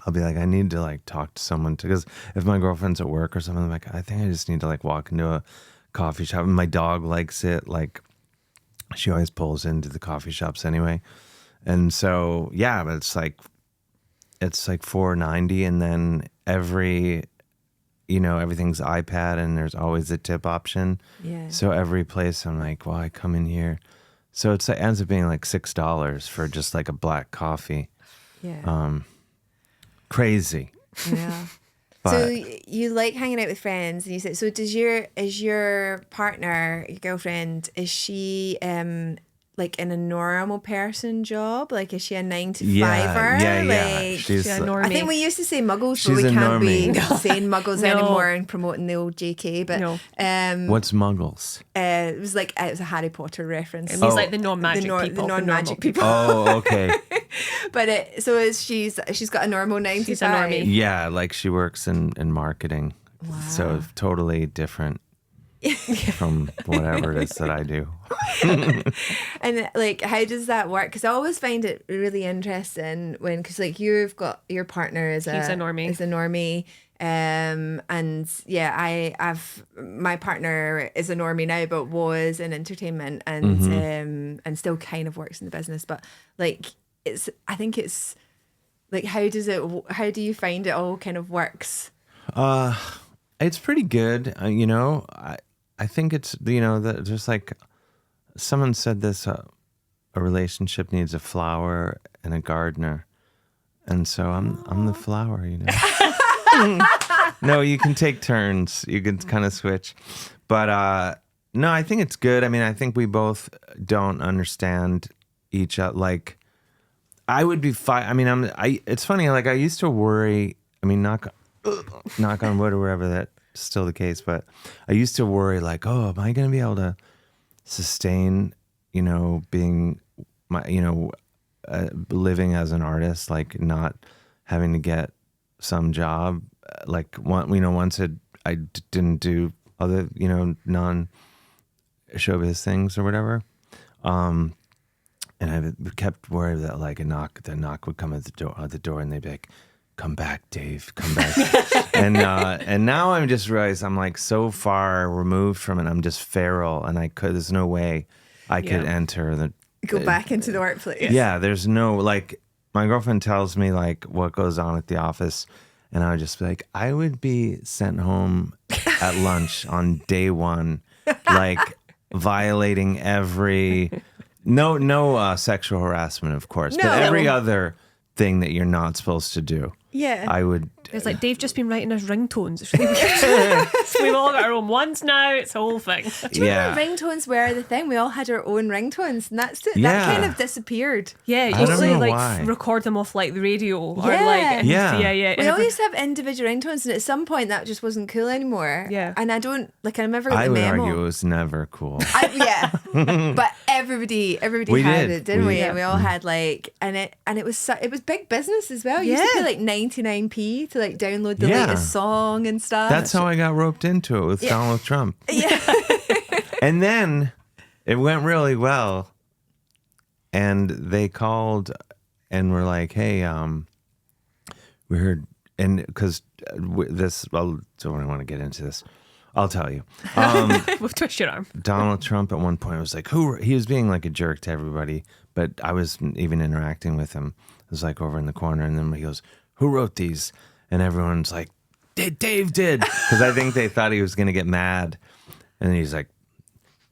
[SPEAKER 1] I'll be like, I need to like talk to someone because if my girlfriend's at work or something, I'm like, I think I just need to like walk into a coffee shop. And my dog likes it. Like she always pulls into the coffee shops anyway. And so, yeah, but it's like, it's like $4.90, and then everything's iPad, and there's always a tip option.
[SPEAKER 2] Yeah.
[SPEAKER 1] So every place I'm like, well, I come in here. So it ends up being like $6 for just like a black coffee.
[SPEAKER 2] Yeah.
[SPEAKER 1] Crazy.
[SPEAKER 2] Yeah.
[SPEAKER 1] But
[SPEAKER 2] So you like hanging out with friends, and you said, so is your partner, your girlfriend, is she like in a normal person job? Like, is she a 9 to 5er?
[SPEAKER 1] Yeah.
[SPEAKER 2] Like,
[SPEAKER 1] She's
[SPEAKER 3] a normie.
[SPEAKER 2] I think we used to say muggles, but
[SPEAKER 1] She's
[SPEAKER 2] we
[SPEAKER 1] a
[SPEAKER 2] can't be
[SPEAKER 1] normie.
[SPEAKER 2] saying muggles
[SPEAKER 3] No.
[SPEAKER 2] anymore and promoting the old JK. But
[SPEAKER 3] No.
[SPEAKER 1] what's Muggles?
[SPEAKER 2] it was a Harry Potter reference.
[SPEAKER 3] It means like the non-magic
[SPEAKER 2] the
[SPEAKER 3] people.
[SPEAKER 2] non-magic people.
[SPEAKER 1] Oh, okay.
[SPEAKER 2] But she's got a normal 9 to
[SPEAKER 3] She's a
[SPEAKER 2] 5.
[SPEAKER 3] normie.
[SPEAKER 1] Yeah, like she works in marketing.
[SPEAKER 2] Wow.
[SPEAKER 1] So totally different from whatever it is that I do.
[SPEAKER 2] And like, how does that work? Because I always find it really interesting because like you've got your partner
[SPEAKER 3] He's a normie.
[SPEAKER 2] Is a normie. And yeah, I've my partner is a normie now, but was in entertainment and still kind of works in the business. But like, I think it's like, how do you find it all kind of works?
[SPEAKER 1] It's pretty good. I think it's, that just like someone said this, a relationship needs a flower and a gardener. And so I'm the flower, No, you can take turns. You can kind of switch. But no, I think it's good. I mean, I think we both don't understand each other. Like, I would be fine. I mean, it's funny. Like, I used to worry. I mean, knock on wood or wherever that's still the case. But I used to worry, like, oh, am I going to be able to sustain, being living as an artist, like not having to get some job, like once I didn't do other, non-showbiz things or whatever. And I kept worried that like the knock would come at the door and they'd be like, come back, Dave, come back. and now I'm just realized I'm like so far removed from it. I'm just feral, and there's no way I could enter
[SPEAKER 2] Go back into the workplace.
[SPEAKER 1] Yeah, there's no, like, my girlfriend tells me like what goes on at the office, and I would just be like, I would be sent home at lunch on day one, like violating no sexual harassment, of course, but every other thing that you're not supposed to do.
[SPEAKER 2] Yeah.
[SPEAKER 1] I would.
[SPEAKER 3] It's like Dave just been writing us ringtones. It's really weird. So we've all got our own ones now. It's a whole thing.
[SPEAKER 2] Do you remember ringtones were the thing? We all had our own ringtones, and that kind of disappeared.
[SPEAKER 3] Yeah, you
[SPEAKER 1] I
[SPEAKER 3] used
[SPEAKER 1] don't
[SPEAKER 3] to
[SPEAKER 1] know
[SPEAKER 3] like
[SPEAKER 1] why.
[SPEAKER 3] record them off like the radio or
[SPEAKER 2] Yeah.
[SPEAKER 3] like
[SPEAKER 1] Yeah.
[SPEAKER 2] We all used to have individual ringtones, and at some point that just wasn't cool anymore.
[SPEAKER 3] Yeah.
[SPEAKER 2] And I remember the
[SPEAKER 1] I would
[SPEAKER 2] memo.
[SPEAKER 1] argue it was never cool.
[SPEAKER 2] But everybody
[SPEAKER 1] We
[SPEAKER 2] had
[SPEAKER 1] did.
[SPEAKER 2] it, didn't we?
[SPEAKER 1] We-
[SPEAKER 2] And we all had like, and it was big business as well. You used to
[SPEAKER 3] Yeah.
[SPEAKER 2] pay like 99p to like download the
[SPEAKER 1] Yeah.
[SPEAKER 2] latest song and stuff.
[SPEAKER 1] That's how I got roped into it with Donald Trump.
[SPEAKER 2] Yeah.
[SPEAKER 1] And then it went really well. And they called and were like, hey, we heard, and because this, well, don't want to get into this. I'll tell you.
[SPEAKER 3] We'll twist your arm.
[SPEAKER 1] Donald Trump at one point was like, he was being like a jerk to everybody, but I wasn't even interacting with him. It was like over in the corner. And then he goes, who wrote these? And everyone's like, Dave did. Because I think they thought he was going to get mad. And he's like,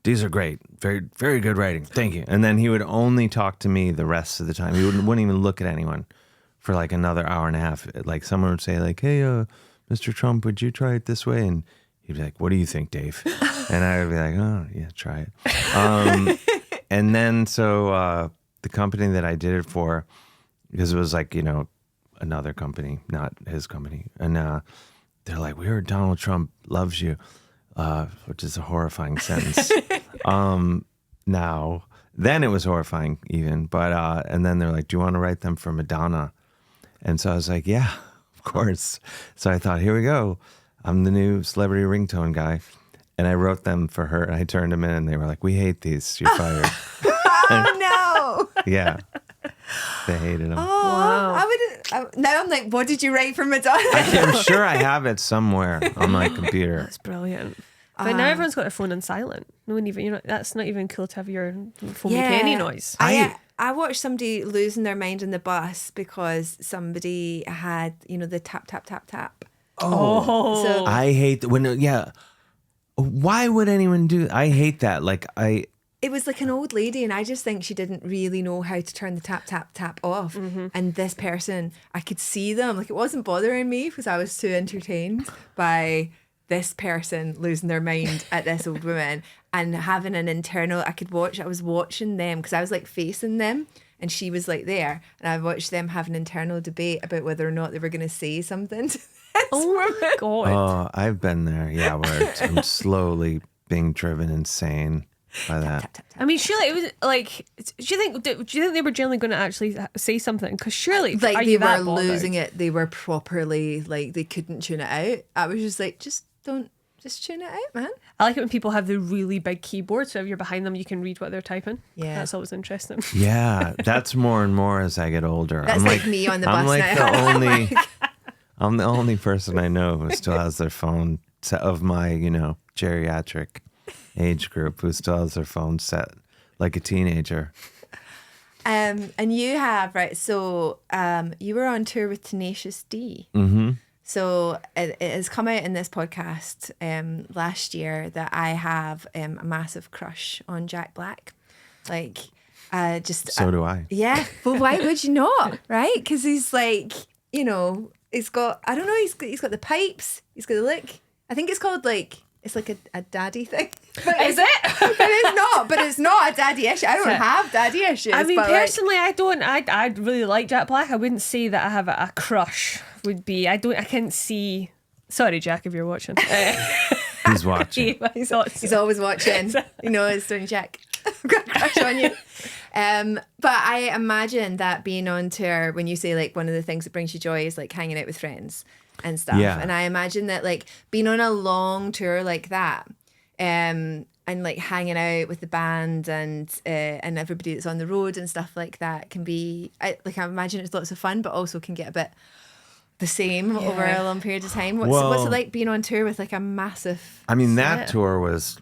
[SPEAKER 1] these are great. Very, very good writing. Thank you. And then he would only talk to me the rest of the time. He wouldn't even look at anyone for like another hour and a half. Like someone would say like, hey, Mr. Trump, would you try it this way? And he'd be like, what do you think, Dave? And I would be like, oh, yeah, try it. And then so the company that I did it for, because it was like, another company, not his company. And they're like, we heard Donald Trump loves you, which is a horrifying sentence. Now, then it was horrifying even. But, and then they're like, do you want to write them for Madonna? And so I was like, yeah, of course. So I thought, here we go. I'm the new celebrity ringtone guy. And I wrote them for her, and I turned them in, and they were like, we hate these. You're fired.
[SPEAKER 2] Oh no.
[SPEAKER 1] Yeah. They hated them.
[SPEAKER 2] Oh, now I'm like, what did you write for Madonna?
[SPEAKER 1] I'm sure I have it somewhere on my computer.
[SPEAKER 3] That's brilliant. But now everyone's got their phone on silent. No one even, that's not even cool to have your foamy penny noise.
[SPEAKER 2] I I watched somebody losing their mind on the bus because somebody had, the tap, tap, tap, tap.
[SPEAKER 3] Oh.
[SPEAKER 2] So
[SPEAKER 1] I hate why would anyone do? I hate that. Like
[SPEAKER 2] it was like an old lady, and I just think she didn't really know how to turn the tap, tap, tap off. And this person, I could see them. Like, it wasn't bothering me because I was too entertained by this person losing their mind at this old woman and having an internal, I was watching them because I was like facing them and she was like there. And I watched them have an internal debate about whether or not they were going to say something to this woman.
[SPEAKER 3] my God.
[SPEAKER 1] Oh, I've been there. Yeah, where I'm slowly being driven insane by that.
[SPEAKER 3] I mean, surely it was like. Do you think they were generally going to actually say something? Because surely,
[SPEAKER 2] Like
[SPEAKER 3] are
[SPEAKER 2] they
[SPEAKER 3] you
[SPEAKER 2] were
[SPEAKER 3] that bothered?
[SPEAKER 2] losing it. They were properly, like, they couldn't tune it out. I was just like, just tune it out, man.
[SPEAKER 3] I like it when people have the really big keyboard, so if you're behind them, you can read what they're typing.
[SPEAKER 2] Yeah.
[SPEAKER 3] That's always interesting.
[SPEAKER 1] Yeah, that's more and more as I get older.
[SPEAKER 2] That's
[SPEAKER 1] I'm
[SPEAKER 2] like me on the
[SPEAKER 1] I'm
[SPEAKER 2] bus
[SPEAKER 1] like
[SPEAKER 2] now.
[SPEAKER 1] I'm the only person I know who still has their phone set of my, geriatric age group who still has their phone set like a teenager.
[SPEAKER 2] And you have, right, so you were on tour with Tenacious D.
[SPEAKER 1] Mm-hmm.
[SPEAKER 2] So it has come out in this podcast last year that I have a massive crush on Jack Black. Like,
[SPEAKER 1] So do I.
[SPEAKER 2] Yeah, but why would you not, right? Because he's like, he's got, I don't know, he's got the pipes, he's got the lick. I think it's called it's like a daddy thing. But
[SPEAKER 3] Is it?
[SPEAKER 2] but it's not a daddy issue. I don't have daddy issues.
[SPEAKER 3] I mean,
[SPEAKER 2] but
[SPEAKER 3] personally, I don't. I really like Jack Black. I wouldn't say that I have a crush. Would be. I can't see. Sorry, Jack, if you're watching.
[SPEAKER 1] He's watching.
[SPEAKER 2] He's always watching. It's doing Jack. I've got a crush on you. But I imagine that being on tour, when you say like one of the things that brings you joy is like hanging out with friends and stuff.
[SPEAKER 1] Yeah.
[SPEAKER 2] And I imagine that like being on a long tour like that, and like hanging out with the band and everybody that's on the road and stuff like that can be, I imagine it's lots of fun, but also can get a bit the same over a long period of time. What's it like being on tour with like a massive?
[SPEAKER 1] I mean, that tour was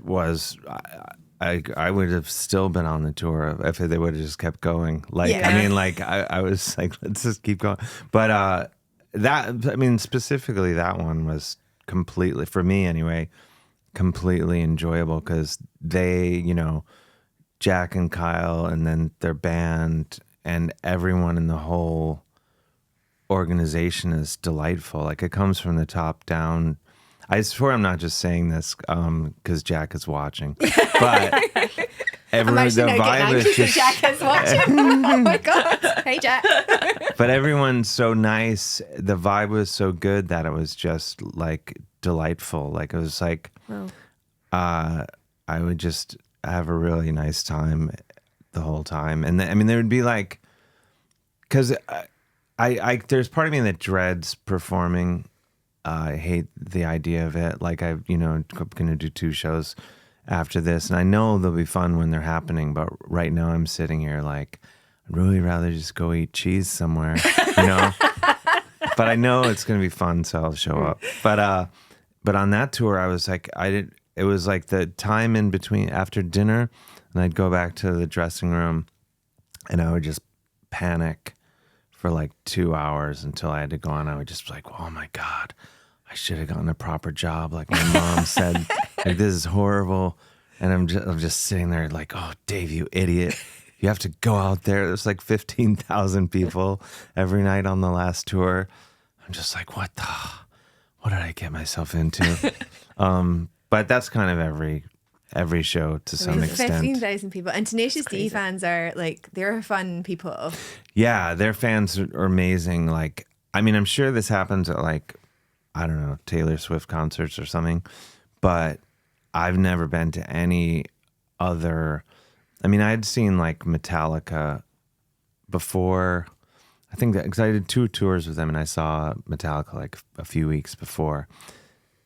[SPEAKER 1] I would have still been on the tour if they would have just kept going. Like,
[SPEAKER 2] Yeah.
[SPEAKER 1] I mean, like I was like, let's just keep going. But specifically that one was completely, for me anyway, completely enjoyable because they, Jack and Kyle and then their band and everyone in the whole organization is delightful. Like, it comes from the top down. I swear I'm not just saying this because Jack is watching, but
[SPEAKER 2] I'm actually
[SPEAKER 1] the
[SPEAKER 2] now
[SPEAKER 1] vibe
[SPEAKER 2] getting
[SPEAKER 1] is
[SPEAKER 2] anxious
[SPEAKER 1] just.
[SPEAKER 2] that Jack is watching. Oh my god! Hey Jack.
[SPEAKER 1] But everyone's so nice. The vibe was so good that it was just like delightful. Like, it was like, I would just have a really nice time the whole time. And I mean, there would be like, because I there's part of me that dreads performing. I hate the idea of it. Like, I'm going to do 2 shows after this, and I know they'll be fun when they're happening. But right now, I'm sitting here like, I'd really rather just go eat cheese somewhere, But I know it's going to be fun, so I'll show up. But on that tour, I was like, it was like the time in between after dinner, and I'd go back to the dressing room, and I would just panic for like 2 hours until I had to go on. I would just be like, oh my God, I should have gotten a proper job. Like my mom said, like, this is horrible. And I'm just sitting there like, oh, Dave, you idiot. You have to go out there. There's like 15,000 people every night on the last tour. I'm just like, what did I get myself into? But that's kind of every show to some extent.
[SPEAKER 2] 15,000 people. And Tenacious D fans are like, they're fun people.
[SPEAKER 1] Yeah, their fans are amazing. Like, I mean, I'm sure this happens at like, I don't know, Taylor Swift concerts or something, but I've never been to any other. I mean, I'd seen like Metallica before. I think that because I did 2 tours with them, and I saw Metallica like a few weeks before.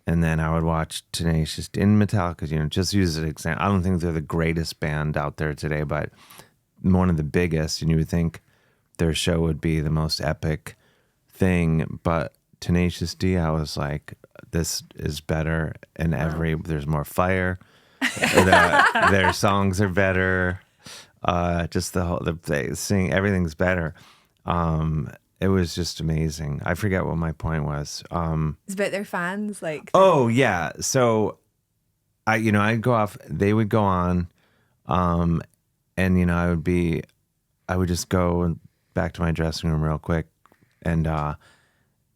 [SPEAKER 1] And then I would watch Tenacious D in Metallica, just use as an example. I don't think they're the greatest band out there today, but one of the biggest. And you would think their show would be the most epic thing. But Tenacious D, I was like, this is better. And there's more fire. Their songs are better. Just the singing, everything's better. It was just amazing. I forget what my point was.
[SPEAKER 2] It's about their fans, like.
[SPEAKER 1] Oh yeah. So I'd go off, they would go on, and I would just go back to my dressing room real quick, and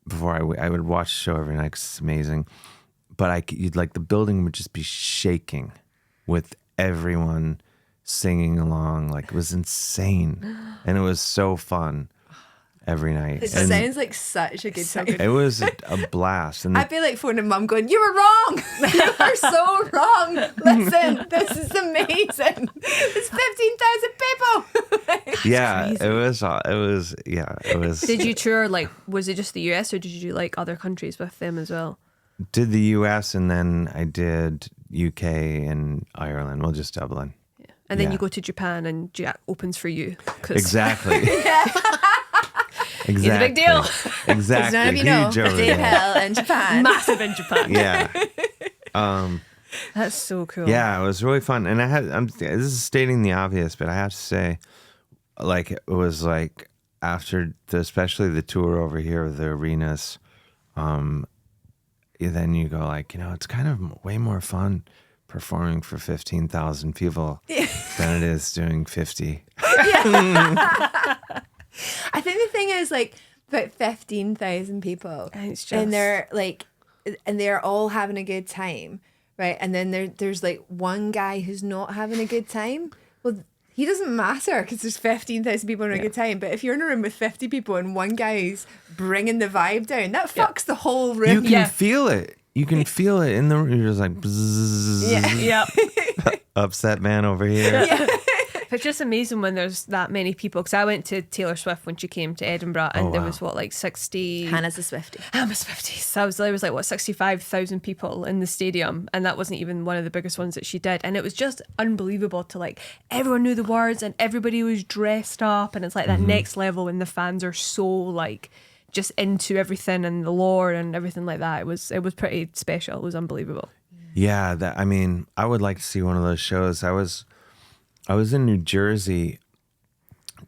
[SPEAKER 1] before I would watch the show every night 'cause it's amazing. But you'd like the building would just be shaking with everyone singing along. Like it was insane, and it was so fun every night.
[SPEAKER 2] It
[SPEAKER 1] And
[SPEAKER 2] sounds like such a good time.
[SPEAKER 1] it was a blast. And
[SPEAKER 2] I'd be like phoning mum going, "You were wrong. You were so wrong. Listen, this is amazing. There's 15,000 people."
[SPEAKER 1] yeah, it was.
[SPEAKER 3] Did you tour, like, was it just the US or did you do like other countries with them as well?
[SPEAKER 1] Did the US and then I did UK and Ireland. Well, just Dublin.
[SPEAKER 3] Yeah. And then
[SPEAKER 1] Yeah.
[SPEAKER 3] you go to Japan and Jack opens for you. 'Cause
[SPEAKER 1] Exactly. Exactly.
[SPEAKER 3] He's a big deal.
[SPEAKER 1] Exactly.
[SPEAKER 2] None of you know,
[SPEAKER 1] Huge over
[SPEAKER 2] Dave
[SPEAKER 1] there.
[SPEAKER 2] Hill in Japan.
[SPEAKER 3] Massive in Japan.
[SPEAKER 1] Yeah.
[SPEAKER 3] That's so cool.
[SPEAKER 1] Yeah, it was really fun. And this is stating the obvious, but I have to say, like, it was like after especially the tour over here with the arenas, then you go like, it's kind of way more fun performing for 15,000 people than it is doing 50.
[SPEAKER 2] I think the thing is like about 15,000 people,
[SPEAKER 3] And it's just-
[SPEAKER 2] and they're all having a good time, right? And then there's like one guy who's not having a good time. Well, he doesn't matter because there's 15,000 people having a good time. But if you're in a room with 50 people and one guy's bringing the vibe down, that fucks the whole room.
[SPEAKER 1] You can
[SPEAKER 3] Yeah.
[SPEAKER 1] feel it. You can feel it in the room. You're just like, bzzz,
[SPEAKER 3] Yep.
[SPEAKER 1] upset man over here.
[SPEAKER 3] It's just amazing when there's that many people. Because I went to Taylor Swift when she came to Edinburgh, and there was like 60.
[SPEAKER 2] Hannah's a Swiftie.
[SPEAKER 3] I'm a Swiftie. So there was like 65,000 people in the stadium, and that wasn't even one of the biggest ones that she did. And it was just unbelievable to like everyone knew the words and everybody was dressed up, and it's like that next level when the fans are so like just into everything and the lore and everything like that. It was pretty special. It was unbelievable.
[SPEAKER 1] Yeah, I would like to see one of those shows. I was in New Jersey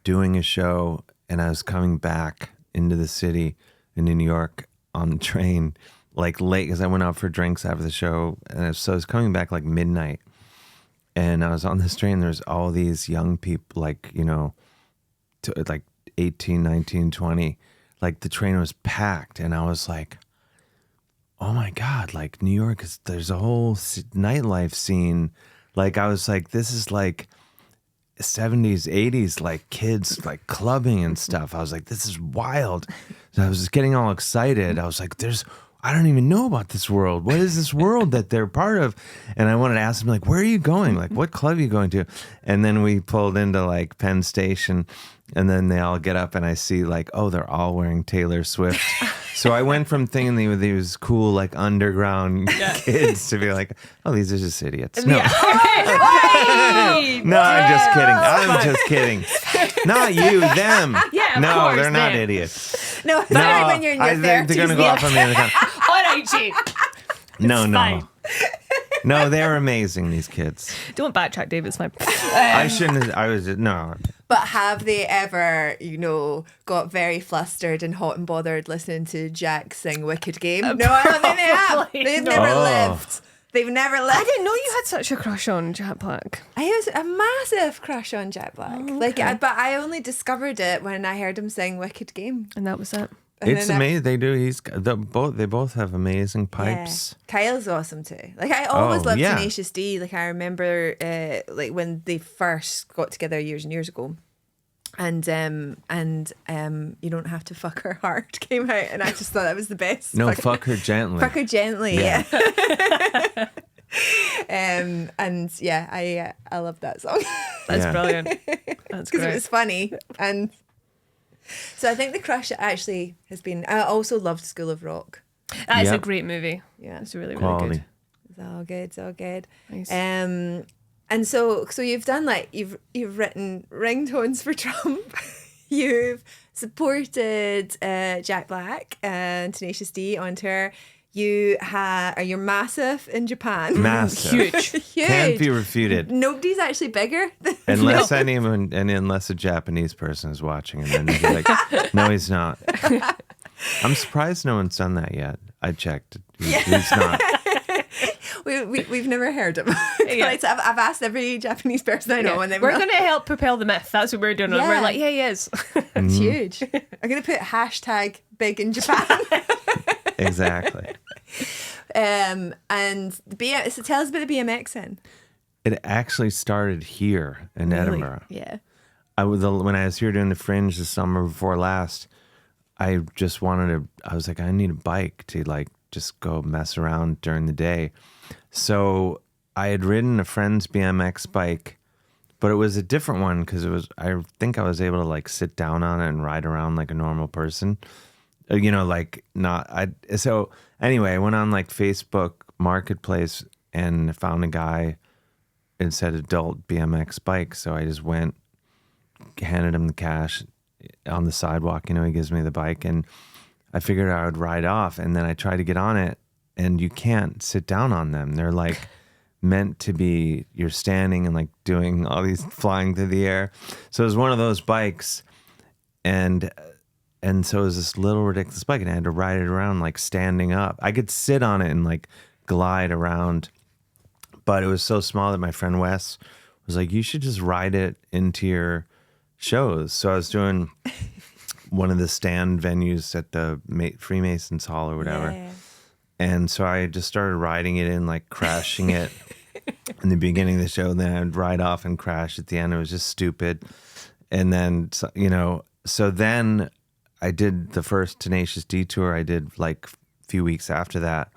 [SPEAKER 1] doing a show, and I was coming back into the city in New York on the train, like late, because I went out for drinks after the show. And so I was coming back like midnight, and I was on this train. There's all these young people, like, like 18, 19, 20. Like the train was packed, and I was like, oh my God, like New York, there's a whole nightlife scene. Like I was like, this is like 70s, 80s, like kids like clubbing and stuff. I was like, this is wild. So I was just getting all excited. I was like, I don't even know about this world. What is this world that they're part of? And I wanted to ask them, like, where are you going? Like, what club are you going to? And then we pulled into like Penn Station, and then they all get up, and I see like, oh, they're all wearing Taylor Swift. So I went from thinking they was cool, like underground kids, to be like, oh, these are just idiots. No,
[SPEAKER 3] Hey!
[SPEAKER 1] no, I'm just kidding. I'm just kidding. Not you, them.
[SPEAKER 3] Yeah, of
[SPEAKER 1] no,
[SPEAKER 3] course,
[SPEAKER 1] they're not
[SPEAKER 3] them.
[SPEAKER 1] idiots.
[SPEAKER 2] No, it's not when you're in your
[SPEAKER 1] I think they're
[SPEAKER 2] 30s.
[SPEAKER 1] gonna go off on the other kind.
[SPEAKER 3] All right, Jane.
[SPEAKER 1] No.
[SPEAKER 3] fine.
[SPEAKER 1] No, they're amazing, these kids.
[SPEAKER 3] Don't backtrack, Dave. It's fine.
[SPEAKER 1] I shouldn't. I was no.
[SPEAKER 2] But have they ever, got very flustered and hot and bothered listening to Jack sing Wicked Game? No, I don't think they have.
[SPEAKER 3] Probably
[SPEAKER 2] They've
[SPEAKER 3] not.
[SPEAKER 2] never
[SPEAKER 1] Oh.
[SPEAKER 2] lived. They've never lived.
[SPEAKER 3] I didn't know you had such a crush on Jack Black.
[SPEAKER 2] I was a massive crush on Jack Black. But I only discovered it when I heard him sing Wicked Game.
[SPEAKER 3] And that was it.
[SPEAKER 2] And
[SPEAKER 1] It's
[SPEAKER 2] then
[SPEAKER 1] amazing. They do. They both have amazing pipes.
[SPEAKER 2] Yeah. Kyle's awesome too. Like I always
[SPEAKER 1] Oh,
[SPEAKER 2] loved
[SPEAKER 1] yeah.
[SPEAKER 2] Tenacious D. Like I remember like when they first got together years and years ago. And You Don't Have to Fuck Her Hard came out, and I just thought that was the best.
[SPEAKER 1] No, fuck her gently.
[SPEAKER 2] Fuck Her Gently, yeah. I love that song
[SPEAKER 3] That's
[SPEAKER 1] Yeah.
[SPEAKER 3] brilliant. That's
[SPEAKER 2] because it
[SPEAKER 3] great.
[SPEAKER 2] was funny. And so I think the crush actually has been. I also loved School of Rock.
[SPEAKER 3] That is a
[SPEAKER 1] Yep.
[SPEAKER 3] great movie.
[SPEAKER 2] Yeah.
[SPEAKER 3] It's really, really
[SPEAKER 1] Quality.
[SPEAKER 3] good.
[SPEAKER 2] It's all good. It's all good.
[SPEAKER 3] Nice.
[SPEAKER 2] And so you've done like you've written ringtones for Trump. You've supported Jack Black and Tenacious D on tour. You're massive in Japan.
[SPEAKER 1] Massive.
[SPEAKER 3] Huge.
[SPEAKER 2] Huge.
[SPEAKER 1] Can't be refuted.
[SPEAKER 2] Nobody's actually bigger.
[SPEAKER 1] Unless unless a Japanese person is watching, and then they're like, no, he's not. I'm surprised no one's done that yet. I checked. He's not.
[SPEAKER 2] We've never heard of it.
[SPEAKER 3] Yeah.
[SPEAKER 2] Right, so I've asked every Japanese person I know, and they're
[SPEAKER 3] we're going to help propel the myth. That's what we're doing.
[SPEAKER 2] Yeah.
[SPEAKER 3] We're like, yeah, he is.
[SPEAKER 2] It's huge. I'm going to put hashtag big in Japan.
[SPEAKER 1] Exactly.
[SPEAKER 2] And so tell us about the BMX then.
[SPEAKER 1] It actually started here in Edinburgh.
[SPEAKER 2] Yeah.
[SPEAKER 1] When I was here doing the Fringe the summer before last, I just I was like, I need a bike to like just go mess around during the day. So I had ridden a friend's BMX bike, but it was a different one because I think I was able to like sit down on it and ride around like a normal person. So anyway, I went on like Facebook Marketplace and found a guy and said adult BMX bike. So I just went, handed him the cash on the sidewalk. He gives me the bike, and I figured I would ride off. And then I tried to get on it, and you can't sit down on them. They're like meant to be, you're standing and like doing all these flying through the air. So it was one of those bikes, and so it was this little ridiculous bike, and I had to ride it around like standing up. I could sit on it and like glide around, but it was so small that my friend Wes was like, you should just ride it into your shows. So I was doing one of the stand venues at the Freemasons Hall or whatever.
[SPEAKER 2] Yeah.
[SPEAKER 1] And so I just started riding it in, like crashing it in the beginning of the show. And then I'd ride off and crash at the end. It was just stupid. And then, so then I did the first Tenacious D tour. I did like a few weeks after that.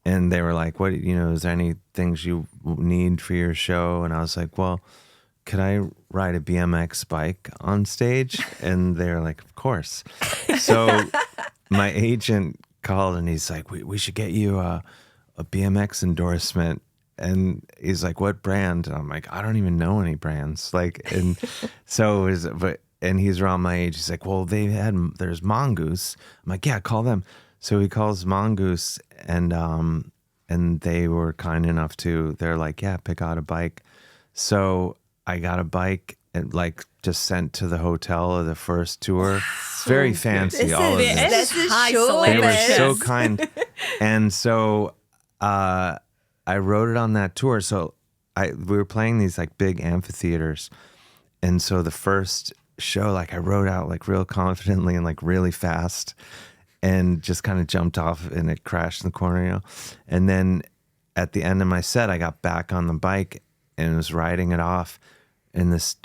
[SPEAKER 1] And they were like, what, is there any things you need for your show? And I was like, well, could I ride a BMX bike on stage? And they're like, of course. So my agent called and he's like, we should get you a BMX endorsement. And he's like, what brand? And I'm like, I don't even know any brands. Like, and so it was, and he's around my age. He's like, well, there's Mongoose. I'm like, yeah, call them. So he calls Mongoose, and they were kind enough they're like, yeah, pick out a bike. So I got a bike and like just sent to the hotel of the first tour. It's very fancy. All of this.
[SPEAKER 2] This is
[SPEAKER 3] high
[SPEAKER 2] show
[SPEAKER 1] They were
[SPEAKER 2] biz.
[SPEAKER 1] so kind. And so I wrote it on that tour. So we were playing these like big amphitheaters. And so the first show, like I wrote out like real confidently and like really fast, and just kind of jumped off and it crashed in the corner, And then at the end of my set, I got back on the bike and was riding it off in this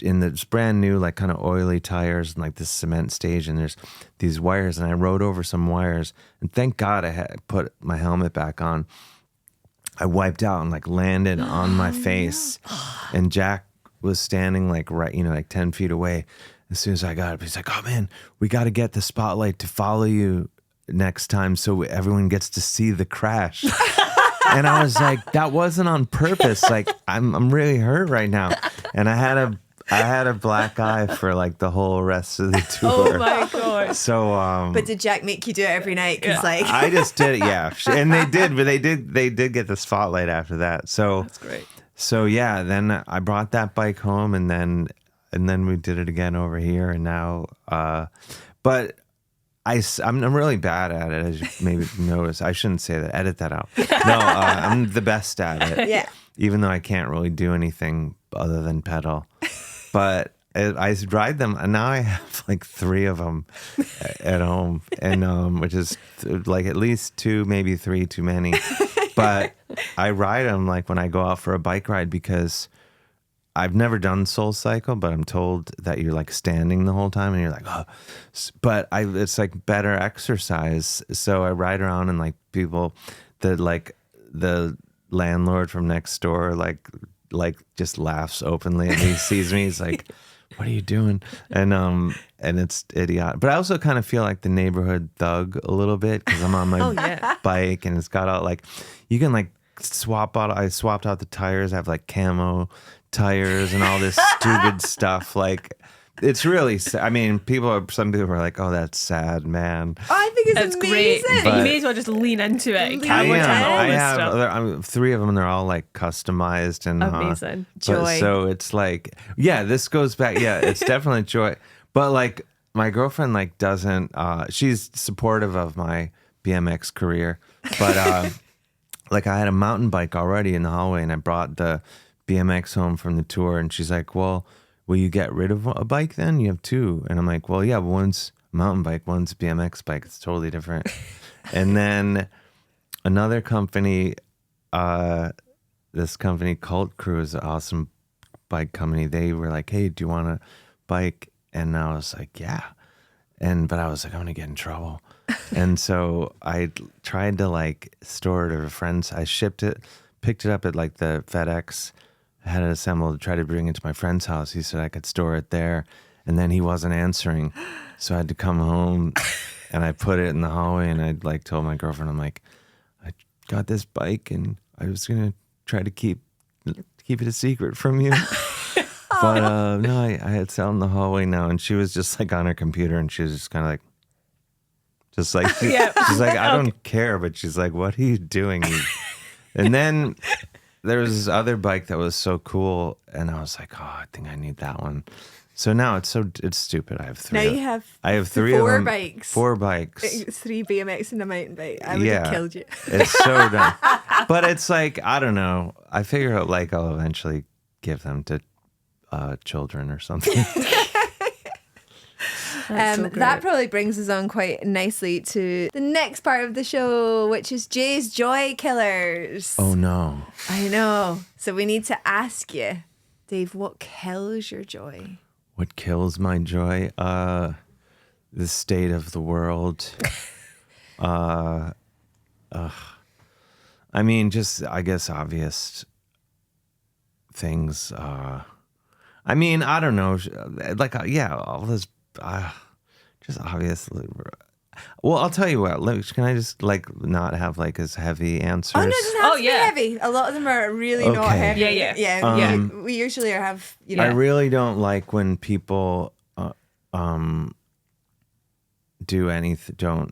[SPEAKER 1] brand new, like kind of oily tires and like this cement stage. And there's these wires, and I rode over some wires, and thank God I had put my helmet back on. I wiped out and like landed on my face, and Jack was standing like right, like 10 feet away. As soon as I got up, he's like, oh man, we got to get the spotlight to follow you next time so everyone gets to see the crash. And I was like, that wasn't on purpose. Like, I'm really hurt right now. And I had a black eye for like the whole rest of the tour.
[SPEAKER 3] Oh my God.
[SPEAKER 1] So,
[SPEAKER 2] But did Jack make you do it every night? Because like,
[SPEAKER 1] I just did it, yeah. And they did, but they did get the spotlight after that. So
[SPEAKER 3] That's great.
[SPEAKER 1] So yeah, then I brought that bike home, and then we did it again over here, and now, but I'm really bad at it, as you maybe notice. I shouldn't say that. Edit that out. No, I'm the best at it.
[SPEAKER 2] Yeah.
[SPEAKER 1] Even though I can't really do anything other than pedal, but I ride them, and now I have like 3 of them at home, and which is like at least 2, maybe 3 too many. But I ride them like when I go out for a bike ride, because I've never done Soul Cycle, but I'm told that you're like standing the whole time, and you're like, oh, but it's like better exercise. So I ride around, and like people that like the landlord from next door, like just laughs openly and he sees me. He's like, what are you doing? And it's idiotic. But I also kind of feel like the neighborhood thug a little bit, because I'm on my bike, and it's got all like, you can like swap out. I swapped out the tires. I have like camo tires and all this stupid stuff. Like, It's really, I mean, some people are like, oh, that's sad, man.
[SPEAKER 2] Oh, I think it's
[SPEAKER 3] That's great.
[SPEAKER 2] amazing.
[SPEAKER 3] But you may as well just lean into it.
[SPEAKER 2] Lean
[SPEAKER 3] Camel
[SPEAKER 2] into
[SPEAKER 3] time,
[SPEAKER 2] it.
[SPEAKER 3] all
[SPEAKER 1] I
[SPEAKER 3] this
[SPEAKER 1] have
[SPEAKER 3] stuff.
[SPEAKER 1] 3 of them. They're all like customized and
[SPEAKER 3] Amazing.
[SPEAKER 2] Joy.
[SPEAKER 1] So it's like, yeah, this goes back. Yeah, it's definitely joy. But like my girlfriend like doesn't. She's supportive of my BMX career, but like I had a mountain bike already in the hallway, and I brought the BMX home from the tour, and she's like, well, will you get rid of a bike then? You have 2. And I'm like, well, yeah, one's a mountain bike, one's a BMX bike. It's totally different. And then another company, this company, Cult Crew, is an awesome bike company. They were like, hey, do you want a bike? And I was like, yeah. But I was like, I'm going to get in trouble. And so I tried to like store it at a friend's. I picked it up at like the FedEx. I had it assembled, tried to bring it to my friend's house. He said I could store it there. And then he wasn't answering. So I had to come home and I put it in the hallway, and I like told my girlfriend, I'm like, I got this bike and I was going to try to keep it a secret from you. But no, I had it out in the hallway now. And she was just like on her computer, and she was just kind of like, she's like, I don't care. But she's like, what are you doing? And then there was this other bike that was so cool, and I was like, oh, I think I need that one. So now it's stupid. I have 3.
[SPEAKER 2] Now you have
[SPEAKER 1] I have 3
[SPEAKER 2] 4
[SPEAKER 1] of them.
[SPEAKER 2] bikes.
[SPEAKER 1] 4 bikes.
[SPEAKER 2] 3 BMX and a mountain bike. I would have killed you.
[SPEAKER 1] It's so dumb. But it's like, I don't know. I figure out like I'll eventually give them to children or something.
[SPEAKER 2] That probably brings us on quite nicely to the next part of the show, which is Jay's Joy Killers.
[SPEAKER 1] Oh no.
[SPEAKER 2] I know. So we need to ask you, Dave, what kills your joy?
[SPEAKER 1] What kills my joy? The state of the world. I mean, just, I guess, obvious things. I mean, I don't know. Like, yeah, all this, just obviously. Well, I'll tell you what. Can I just like not have like as heavy answers?
[SPEAKER 2] Oh, no, it doesn't have to be heavy. A lot of them are really not heavy.
[SPEAKER 3] Yeah.
[SPEAKER 2] We usually have, you know.
[SPEAKER 1] I really don't like when people don't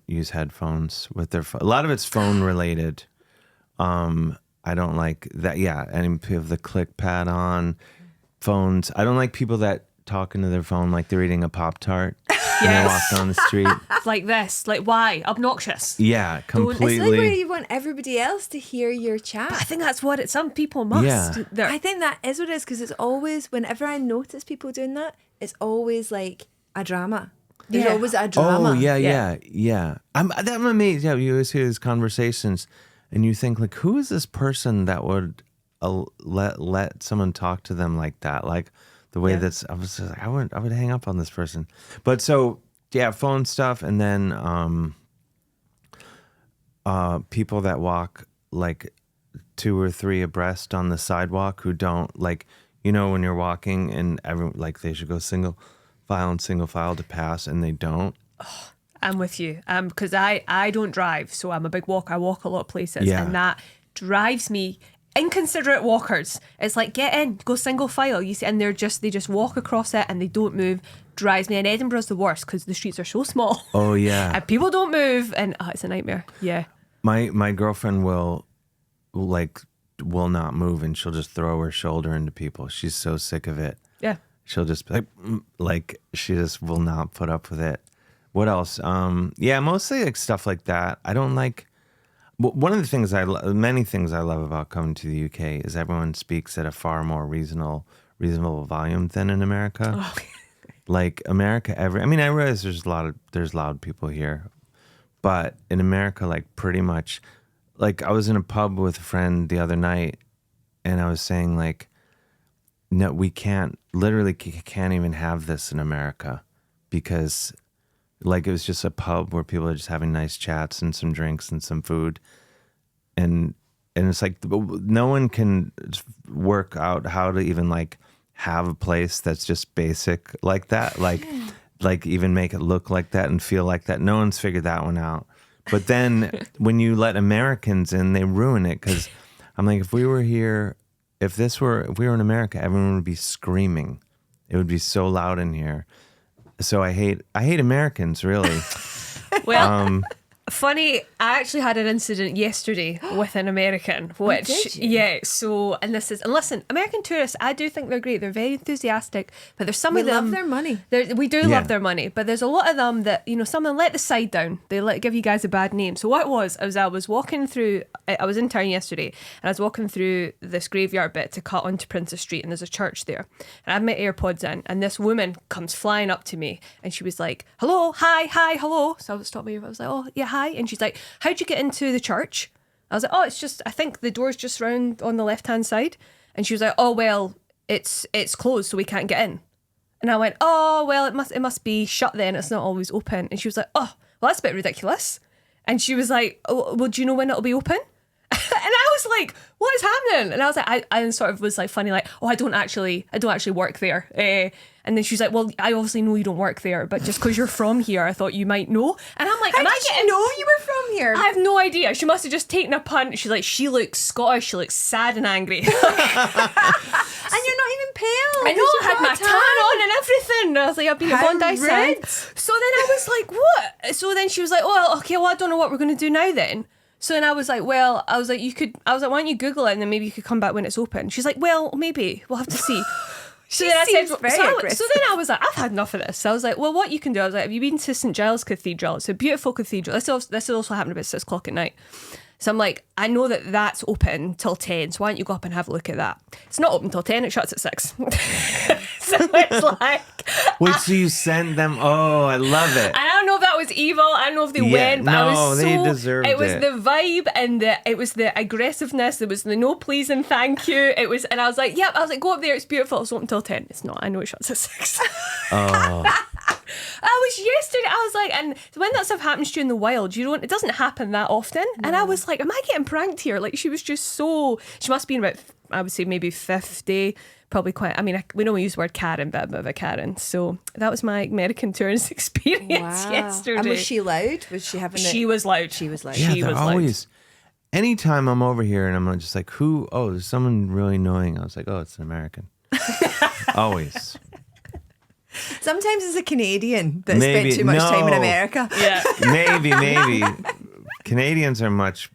[SPEAKER 1] use headphones with their phone. A lot of it's phone related. I don't like that. Yeah, and people have the click pad on phones. I don't like people that talk into their phone like they're eating a Pop-Tart when they walk down the street.
[SPEAKER 3] Like this. Like, why? Obnoxious.
[SPEAKER 1] Yeah, completely.
[SPEAKER 2] It's like where you want everybody else to hear your chat.
[SPEAKER 3] But I think that's what some people must.
[SPEAKER 1] Yeah.
[SPEAKER 2] I think that is what it is, because it's always, whenever I notice people doing that, it's always like a drama. There's always a drama.
[SPEAKER 1] Oh, yeah. I'm amazed. Yeah, you always hear these conversations and you think, like, who is this person that would let someone talk to them like that? Like the way that's, I was like, I would hang up on this person. But so, yeah, phone stuff. And then people that walk like 2 or 3 abreast on the sidewalk who don't, like, you know, when you're walking and everyone, like, they should go single file to pass, and they don't.
[SPEAKER 3] I'm with you. Because I don't drive, so I'm a big walker. I walk a lot of places, and that drives me. Inconsiderate walkers. It's like, get in, go single file. You see, and they just walk across it and they don't move. Drives me. And Edinburgh's the worst because the streets are so small.
[SPEAKER 1] Oh yeah.
[SPEAKER 3] And people don't move, and it's a nightmare. Yeah.
[SPEAKER 1] My girlfriend will not move, and she'll just throw her shoulder into people. She's so sick of it.
[SPEAKER 3] Yeah.
[SPEAKER 1] She'll just be like she just will not put up with it. What else? Yeah, mostly like stuff like that. I don't like. One of the things many things I love about coming to the UK is everyone speaks at a far more reasonable volume than in America. Oh. Like America, I realize there's loud people here, but in America, like pretty much, like I was in a pub with a friend the other night, and I was saying like, no, we can't even have this in America, because like it was just a pub where people are just having nice chats and some drinks and some food, and it's like no one can work out how to even like have a place that's just basic like that, like even make it look like that and feel like that. No one's figured that one out. But then when you let Americans in, they ruin it, because I'm like, if we were in America, everyone would be screaming It would be so loud in here. So I hate Americans, really.
[SPEAKER 3] Well, funny, I actually had an incident yesterday with an American, which,
[SPEAKER 2] did you?
[SPEAKER 3] yeah, so, and listen, American tourists, I do think they're great. They're very enthusiastic, but there's some
[SPEAKER 2] We
[SPEAKER 3] of them.
[SPEAKER 2] love their money.
[SPEAKER 3] We do
[SPEAKER 1] Yeah.
[SPEAKER 3] love their money, but there's a lot of them that, some of them let the side down. They give you guys a bad name. So what it was, I was walking through, I was in town yesterday, and I was walking through this graveyard bit to cut onto Princess Street, and there's a church there. And I had my AirPods in, and this woman comes flying up to me, and she was like, hello, hi, hello. So I stopped me, I was like, oh, yeah, hi. And she's like, how'd you get into the church? I was like, oh, it's just, I think the door's just round on the left-hand side. And she was like, oh, well, it's closed, so we can't get in. And I went, oh, well, it must be shut then. It's not always open. And she was like, oh, well, that's a bit ridiculous. And she was like, oh, well, do you know when it'll be open? And I was like, what is happening? And I was like, I sort of was like funny, like, oh, I don't actually work there. And then she's like, well, I obviously know you don't work there, but just because you're from here, I thought you might know. And I'm like,
[SPEAKER 2] How did you know you were from here?
[SPEAKER 3] I have no idea. She must have just taken a punt. She's like, she looks Scottish. She looks sad and angry.
[SPEAKER 2] And you're not even pale.
[SPEAKER 3] I know, I had my tan on and everything. And I was like, I've been at
[SPEAKER 2] How
[SPEAKER 3] Bondi Sand.
[SPEAKER 2] rude.
[SPEAKER 3] So then I was like, what? So then she was like, oh, okay, well, I don't know what we're going to do now then. So then I was like, why don't you Google it and then maybe you could come back when it's open. She's like, well, maybe. We'll have to see. So then
[SPEAKER 2] seems very aggressive.
[SPEAKER 3] so then I was like, I've had enough of this. So I was like, well, what you can do, I was like, have you been to St Giles Cathedral? It's a beautiful cathedral. This also happened about 6 o'clock at night. So I'm like, I know that that's open till 10, so why don't you go up and have a look at that? It's not open till 10, it shuts at 6. So it's like...
[SPEAKER 1] Wait, so you sent them? Oh, I love it.
[SPEAKER 3] I don't know if that was evil. I don't know if they went, but I was so...
[SPEAKER 1] they deserved it.
[SPEAKER 3] It was the vibe and it was the aggressiveness. There was the no please and thank you. It was, and I was like, yep. I was like, go up there. It's beautiful. It's open till 10. It's not. I know it shuts at 6.
[SPEAKER 1] Oh.
[SPEAKER 3] I was yesterday. I was like, and when that stuff happens to you in the wild, it doesn't happen that often. No. And I was like, am I getting pranked here? Like, she was just so. She must be about, I would say maybe 50. Probably quite. I mean, we don't use the word Karen, but a bit of a Karen. So that was my American tourist experience yesterday.
[SPEAKER 2] And was she loud? Was she having?
[SPEAKER 3] She was loud.
[SPEAKER 2] She was loud.
[SPEAKER 1] Yeah,
[SPEAKER 3] She
[SPEAKER 1] they're
[SPEAKER 3] was
[SPEAKER 1] always. Anytime I'm over here and I'm just like, who? Oh, there's someone really annoying. I was like, oh, it's an American. Always.
[SPEAKER 2] Sometimes it's a Canadian that
[SPEAKER 1] Maybe-
[SPEAKER 2] spent too much time in
[SPEAKER 1] no.
[SPEAKER 2] America.
[SPEAKER 3] Yeah.
[SPEAKER 1] Maybe. Canadians are much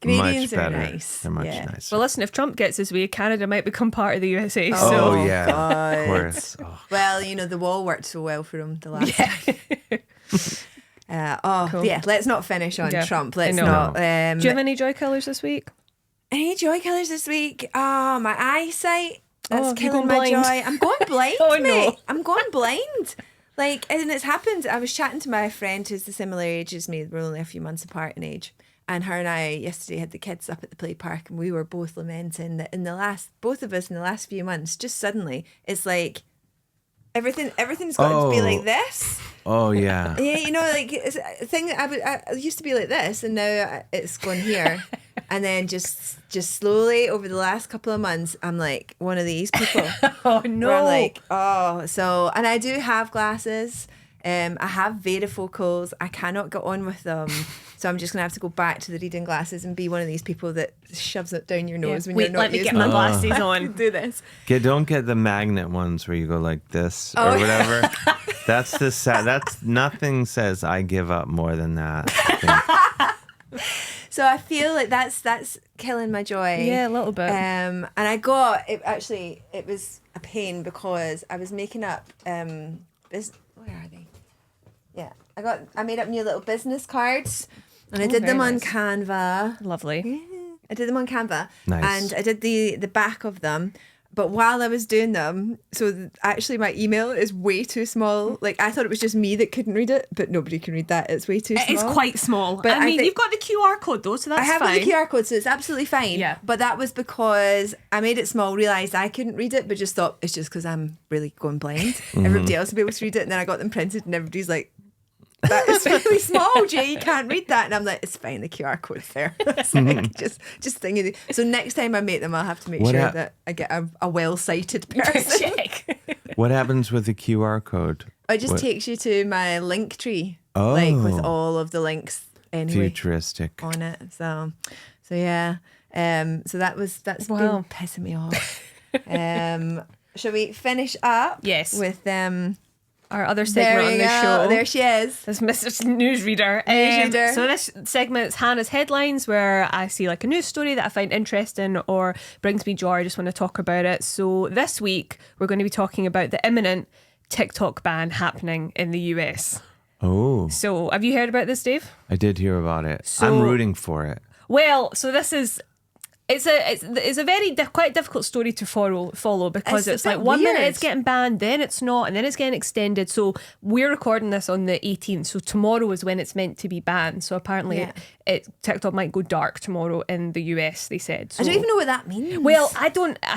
[SPEAKER 2] Canadians are
[SPEAKER 1] better.
[SPEAKER 2] nice.
[SPEAKER 1] They're much
[SPEAKER 2] Yeah.
[SPEAKER 1] nicer.
[SPEAKER 3] Well, listen, if Trump gets his way, Canada might become part of the USA.
[SPEAKER 1] oh,
[SPEAKER 3] So
[SPEAKER 1] yeah.
[SPEAKER 2] God.
[SPEAKER 1] Of course. Oh.
[SPEAKER 2] Well, the wall worked so well for him the last
[SPEAKER 3] Cool.
[SPEAKER 2] yeah, let's not finish on
[SPEAKER 3] Yeah,
[SPEAKER 2] Trump.
[SPEAKER 3] I
[SPEAKER 2] Let's
[SPEAKER 3] know.
[SPEAKER 2] not.
[SPEAKER 3] Do you have any joy colours this week?
[SPEAKER 2] Any joy colours this week? Oh, my eyesight. That's
[SPEAKER 3] have you
[SPEAKER 2] killing
[SPEAKER 3] gone
[SPEAKER 2] my
[SPEAKER 3] blind?
[SPEAKER 2] joy. I'm going blind,
[SPEAKER 3] Oh, no.
[SPEAKER 2] mate. I'm going blind. Like, and it's happened. I was chatting to my friend who's the similar age as me. We're only a few months apart in age. And her and I yesterday had the kids up at the play park, and we were both lamenting that both of us in the last few months, just suddenly, it's like everything's gotten to be like this.
[SPEAKER 1] Oh, yeah.
[SPEAKER 2] Yeah, like it's a thing. I used to be like this, and now it's gone here. And then just slowly over the last couple of months, I'm like one of these people.
[SPEAKER 3] Oh, no.
[SPEAKER 2] Where I'm like, and I do have glasses. I have varifocals. I cannot get on with them. So I'm just going to have to go back to the reading glasses and be one of these people that shoves it down your nose when you're not
[SPEAKER 3] let me
[SPEAKER 2] using
[SPEAKER 3] get my
[SPEAKER 2] them.
[SPEAKER 3] glasses
[SPEAKER 2] I
[SPEAKER 3] on.
[SPEAKER 2] can do this.
[SPEAKER 1] Don't get the magnet ones where you go like this
[SPEAKER 2] Oh.
[SPEAKER 1] or whatever. That's the sad. That's nothing says I give up more than that. I think.
[SPEAKER 2] So I feel like that's killing my joy.
[SPEAKER 3] Yeah, a little bit.
[SPEAKER 2] And I got it. Actually, it was a pain because I was making up. Where are they? Yeah, I made up new little business cards, and I did them
[SPEAKER 3] very
[SPEAKER 2] on
[SPEAKER 3] nice.
[SPEAKER 2] Canva.
[SPEAKER 3] Lovely.
[SPEAKER 2] I did them on Canva,
[SPEAKER 1] Nice.
[SPEAKER 2] and I did the back of them. But while I was doing them, actually my email is way too small. Like, I thought it was just me that couldn't read it, but nobody can read that. It's way too small.
[SPEAKER 3] It is quite small.
[SPEAKER 2] But
[SPEAKER 3] I
[SPEAKER 2] I
[SPEAKER 3] mean,
[SPEAKER 2] think-
[SPEAKER 3] you've got the QR code though, so that's
[SPEAKER 2] I have
[SPEAKER 3] fine.
[SPEAKER 2] got the QR code, so it's absolutely fine.
[SPEAKER 3] Yeah.
[SPEAKER 2] But that was because I made it small, realised I couldn't read it, but just thought it's just because I'm really going blind. Everybody else will be able to read it, and then I got them printed, and everybody's like, that is really small, Jay, you can't read that. And I'm like, it's fine, the QR code's there. It's like, just thinking. So next time I make them, I'll have to make
[SPEAKER 1] What
[SPEAKER 2] sure
[SPEAKER 1] hap-
[SPEAKER 2] that I get a well-sighted person.
[SPEAKER 3] Check.
[SPEAKER 1] What happens with the QR code?
[SPEAKER 2] It just
[SPEAKER 1] What-
[SPEAKER 2] takes you to my link tree,
[SPEAKER 1] Oh.
[SPEAKER 2] like with all of the links anyway
[SPEAKER 1] Futuristic.
[SPEAKER 2] on it. So yeah. So that's
[SPEAKER 3] Wow.
[SPEAKER 2] been pissing me off. shall we finish up?
[SPEAKER 3] Yes.
[SPEAKER 2] With
[SPEAKER 3] Our other
[SPEAKER 2] there
[SPEAKER 3] segment on
[SPEAKER 2] you
[SPEAKER 3] the
[SPEAKER 2] go.
[SPEAKER 3] show.
[SPEAKER 2] There she is.
[SPEAKER 3] This Mrs. Newsreader.
[SPEAKER 2] Newsreader.
[SPEAKER 3] So this segment's Hannah's Headlines, where I see like a news story that I find interesting or brings me joy. I just want to talk about it. So this week, we're going to be talking about the imminent TikTok ban happening in the US.
[SPEAKER 1] Oh,
[SPEAKER 3] So have you heard about this, Dave?
[SPEAKER 1] I did hear about it.
[SPEAKER 3] So-
[SPEAKER 1] I'm rooting for it.
[SPEAKER 3] Well, so this is... It's a very quite difficult story to follow because
[SPEAKER 2] It's
[SPEAKER 3] it's
[SPEAKER 2] a
[SPEAKER 3] like
[SPEAKER 2] bit
[SPEAKER 3] 1 minute
[SPEAKER 2] weird.
[SPEAKER 3] it's getting banned, then it's not, and then it's getting extended. So we're recording this on the 18th, so tomorrow is when it's meant to be banned. So apparently
[SPEAKER 2] Yeah.
[SPEAKER 3] TikTok might go dark tomorrow in the US, they said. So,
[SPEAKER 2] I don't even know what that means.
[SPEAKER 3] well, I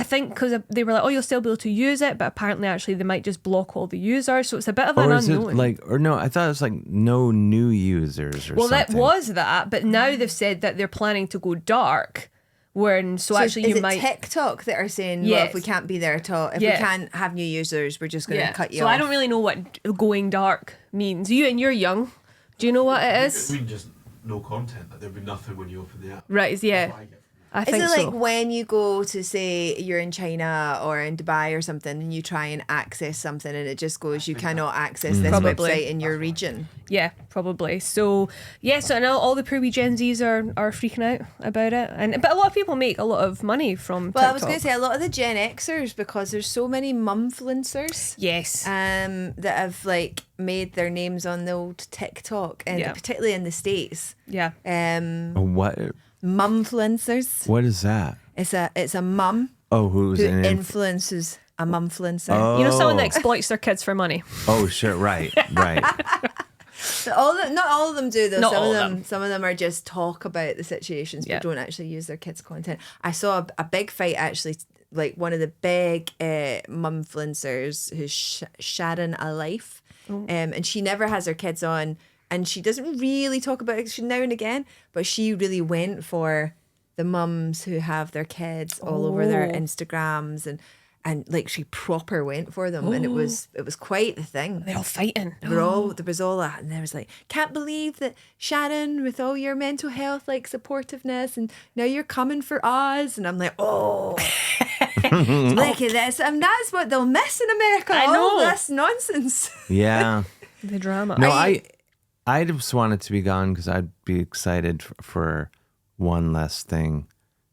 [SPEAKER 3] think because they were like, oh, you'll still be able to use it, but apparently actually they might just block all the users. So it's a bit of an
[SPEAKER 1] Or is it
[SPEAKER 3] unknown.
[SPEAKER 1] like, or no, I thought it was like no new users or
[SPEAKER 3] Well,
[SPEAKER 1] something.
[SPEAKER 3] that was that, but now they've said that they're planning to go dark. So actually
[SPEAKER 2] is
[SPEAKER 3] you
[SPEAKER 2] it
[SPEAKER 3] might...
[SPEAKER 2] TikTok that are saying, well,
[SPEAKER 3] Yes.
[SPEAKER 2] if we can't be there at all, if
[SPEAKER 3] Yeah.
[SPEAKER 2] we can't have new users, we're just going to cut you
[SPEAKER 3] so
[SPEAKER 2] off.
[SPEAKER 3] I don't really know what going dark means. You're young. Do you know what it is?
[SPEAKER 4] I mean, just no content. Like there'd be nothing when you open the app.
[SPEAKER 3] Right, yeah.
[SPEAKER 4] That's what I get.
[SPEAKER 3] I
[SPEAKER 2] Is
[SPEAKER 3] think
[SPEAKER 2] it
[SPEAKER 3] so.
[SPEAKER 2] like when you go to, say, you're in China or in Dubai or something and you try and access something and it just goes, you cannot access this
[SPEAKER 3] Probably.
[SPEAKER 2] website in your region?
[SPEAKER 3] Yeah, probably. So so I know all the poor Gen Zs are freaking out about it, but a lot of people make a lot of money from
[SPEAKER 2] Well,
[SPEAKER 3] TikTok.
[SPEAKER 2] I was going to say a lot of the Gen Xers, because there's so many mumfluencers
[SPEAKER 3] Yes.
[SPEAKER 2] that have like made their names on the old TikTok, and
[SPEAKER 3] Yeah.
[SPEAKER 2] particularly in the States.
[SPEAKER 3] Yeah.
[SPEAKER 1] What?
[SPEAKER 2] Mumfluencers.
[SPEAKER 1] What is that?
[SPEAKER 2] It's a mum
[SPEAKER 1] Oh, who's
[SPEAKER 2] who
[SPEAKER 1] an
[SPEAKER 2] influences a mumfluencer.
[SPEAKER 1] Oh.
[SPEAKER 3] You know, someone that exploits their kids for money.
[SPEAKER 1] Oh, sure, right, right.
[SPEAKER 2] So not all of them do though.
[SPEAKER 3] Not
[SPEAKER 2] Some
[SPEAKER 3] all
[SPEAKER 2] of
[SPEAKER 3] of
[SPEAKER 2] them, some of them are just talk about the situations,
[SPEAKER 3] Yeah.
[SPEAKER 2] but don't actually use their kids' content. I saw a big fight actually, like one of the big mumfluencers who's Sharon a Life, and she never has her kids on, and she doesn't really talk about it now and again, but she really went for the mums who have their kids all over their
[SPEAKER 3] Oh.
[SPEAKER 2] Instagrams, and like she proper went for them, and it was quite the thing.
[SPEAKER 3] They're all fighting.
[SPEAKER 2] There was all that, and there was like, can't believe that Sharon, with all your mental health like supportiveness, and now you're coming for us, and I'm like, oh, look at this, and that's what they'll miss in America.
[SPEAKER 3] I
[SPEAKER 2] All
[SPEAKER 3] know.
[SPEAKER 2] this nonsense.
[SPEAKER 1] Yeah.
[SPEAKER 3] The drama.
[SPEAKER 1] No,
[SPEAKER 2] Are you-
[SPEAKER 1] I just want it to be gone because I'd be excited for one less thing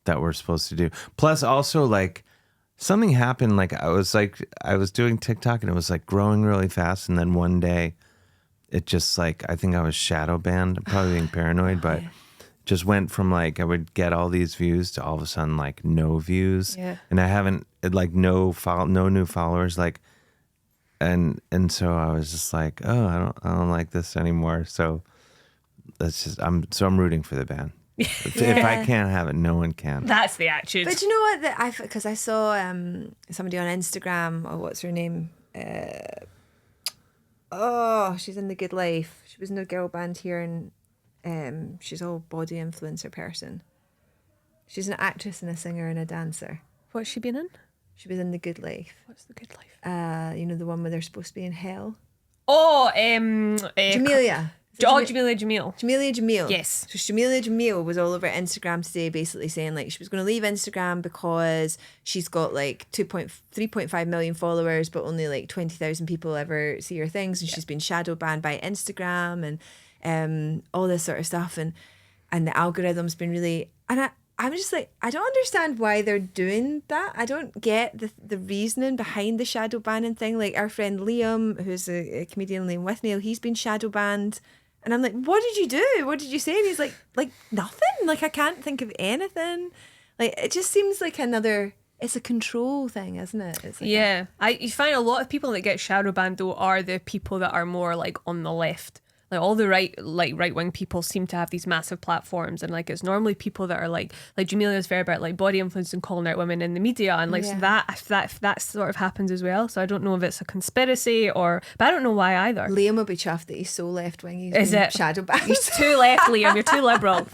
[SPEAKER 1] that we're supposed to do. Plus, also like something happened. Like I was doing TikTok and it was like growing really fast, and then one day, it just like I think I was shadow banned. I'm probably being paranoid, but just went from like I would get all these views to all of a sudden like no views,
[SPEAKER 3] Yeah.
[SPEAKER 1] and I haven't no new followers like. And so I was just like, oh, I don't like this anymore. So that's just I'm rooting for the ban. If I can't have it, no one can.
[SPEAKER 3] That's the attitude.
[SPEAKER 2] But you know what? Because I saw somebody on Instagram. Oh, what's her name? She's in The Good Life. She was in a girl band here, and she's all body influencer person. She's an actress and a singer and a dancer.
[SPEAKER 3] What's she been in?
[SPEAKER 2] She was in The Good Life.
[SPEAKER 3] What's the good life?
[SPEAKER 2] You know, the one where they're supposed to be in hell.
[SPEAKER 3] Oh,
[SPEAKER 2] Jamelia. Is it
[SPEAKER 3] Jamelia Jamil.
[SPEAKER 2] Jamelia Jamil.
[SPEAKER 3] Yes.
[SPEAKER 2] So Jamelia Jamil was all over Instagram today, basically saying like she was going to leave Instagram because she's got like 3.5 million followers, but only like 20,000 people ever see her things, and she's been shadow banned by Instagram and all this sort of stuff, and the algorithm's been really. And I'm just like, I don't understand why they're doing that. I don't get the reasoning behind the shadow banning thing. Like our friend Liam, who's a comedian, Liam Withnail, he's been shadow banned. And I'm like, what did you do? What did you say? And he's like nothing. Like, I can't think of anything. Like, it just seems like it's a control thing, isn't it? It's like
[SPEAKER 3] Yeah. You find a lot of people that get shadow banned though are the people that are more like on the left. Like all the right wing people seem to have these massive platforms, and like it's normally people that are like Jamelia's very about like body influence and calling out women in the media, and like so that sort of happens as well. So I don't know if it's a conspiracy but I don't know why either.
[SPEAKER 2] Liam will be chuffed that he's so left wing. He's
[SPEAKER 3] Is
[SPEAKER 2] been
[SPEAKER 3] it?
[SPEAKER 2] shadow banned.
[SPEAKER 3] You're too left, Liam. You're too liberal.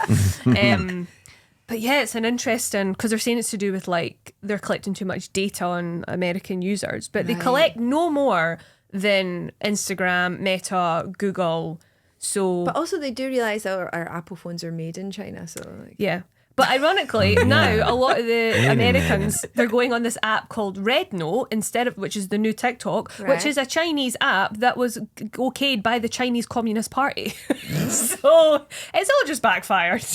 [SPEAKER 3] But yeah, it's an interesting, because they're saying it's to do with like they're collecting too much data on American users, but they
[SPEAKER 2] Right.
[SPEAKER 3] collect no more than Instagram, Meta, Google. So
[SPEAKER 2] But also, they do realise our Apple phones are made in China. So, like,
[SPEAKER 3] yeah. But ironically, now a lot of the Americans, they're going on this app called Red Note instead of, which is the new TikTok, which is a Chinese app that was okayed by the Chinese Communist Party. So it's all just backfired.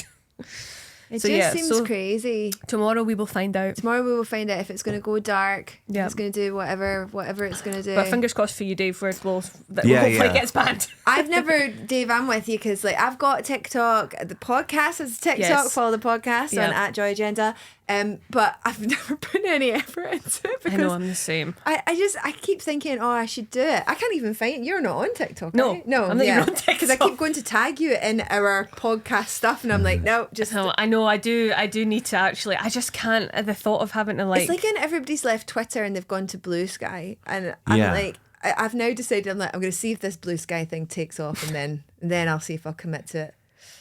[SPEAKER 2] It just seems crazy.
[SPEAKER 3] Tomorrow we will find out.
[SPEAKER 2] Tomorrow we will find out if it's going to go dark.
[SPEAKER 3] Yeah.
[SPEAKER 2] If it's going to do whatever it's going to do.
[SPEAKER 3] But fingers crossed for you, Dave, where hopefully it gets banned.
[SPEAKER 2] I've never, Dave, I'm with you because like I've got TikTok. The podcast is TikTok. Follow the podcast on @JoyAgenda. But I've never put any effort into it because
[SPEAKER 3] I know, I'm the same.
[SPEAKER 2] I keep thinking, oh, I should do it. I can't even find it. You're not on TikTok,
[SPEAKER 3] no,
[SPEAKER 2] right? No,
[SPEAKER 3] I'm not even on TikTok
[SPEAKER 2] because I keep going to tag you in our podcast stuff, and I'm like, no, just.
[SPEAKER 3] No, I know. I do need to actually. I just can't. The thought of having to like.
[SPEAKER 2] It's like when everybody's left Twitter and they've gone to Blue Sky, and I'm like, I've now decided I'm going to see if this Blue Sky thing takes off, and then I'll see if I'll commit to it.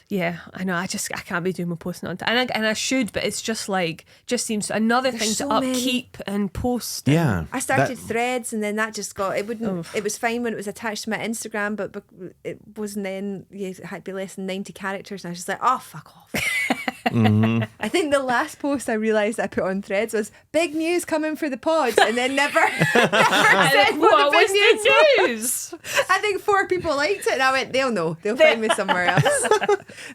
[SPEAKER 3] Yeah, I know. I can't be doing my posting on and I should, but it's just seems another thing to upkeep and post.
[SPEAKER 1] Yeah,
[SPEAKER 2] I started Threads, and then that just got it wouldn't. Oof. It was fine when it was attached to my Instagram, but it wasn't. Then it had to be less than 90 characters, and I was just like, oh, fuck off. Mm-hmm. I think the last post I realised I put on Threads was big news coming for the pods, and then never said what the big news. I think 4 people liked it, and I went, they'll know. They'll find me somewhere else.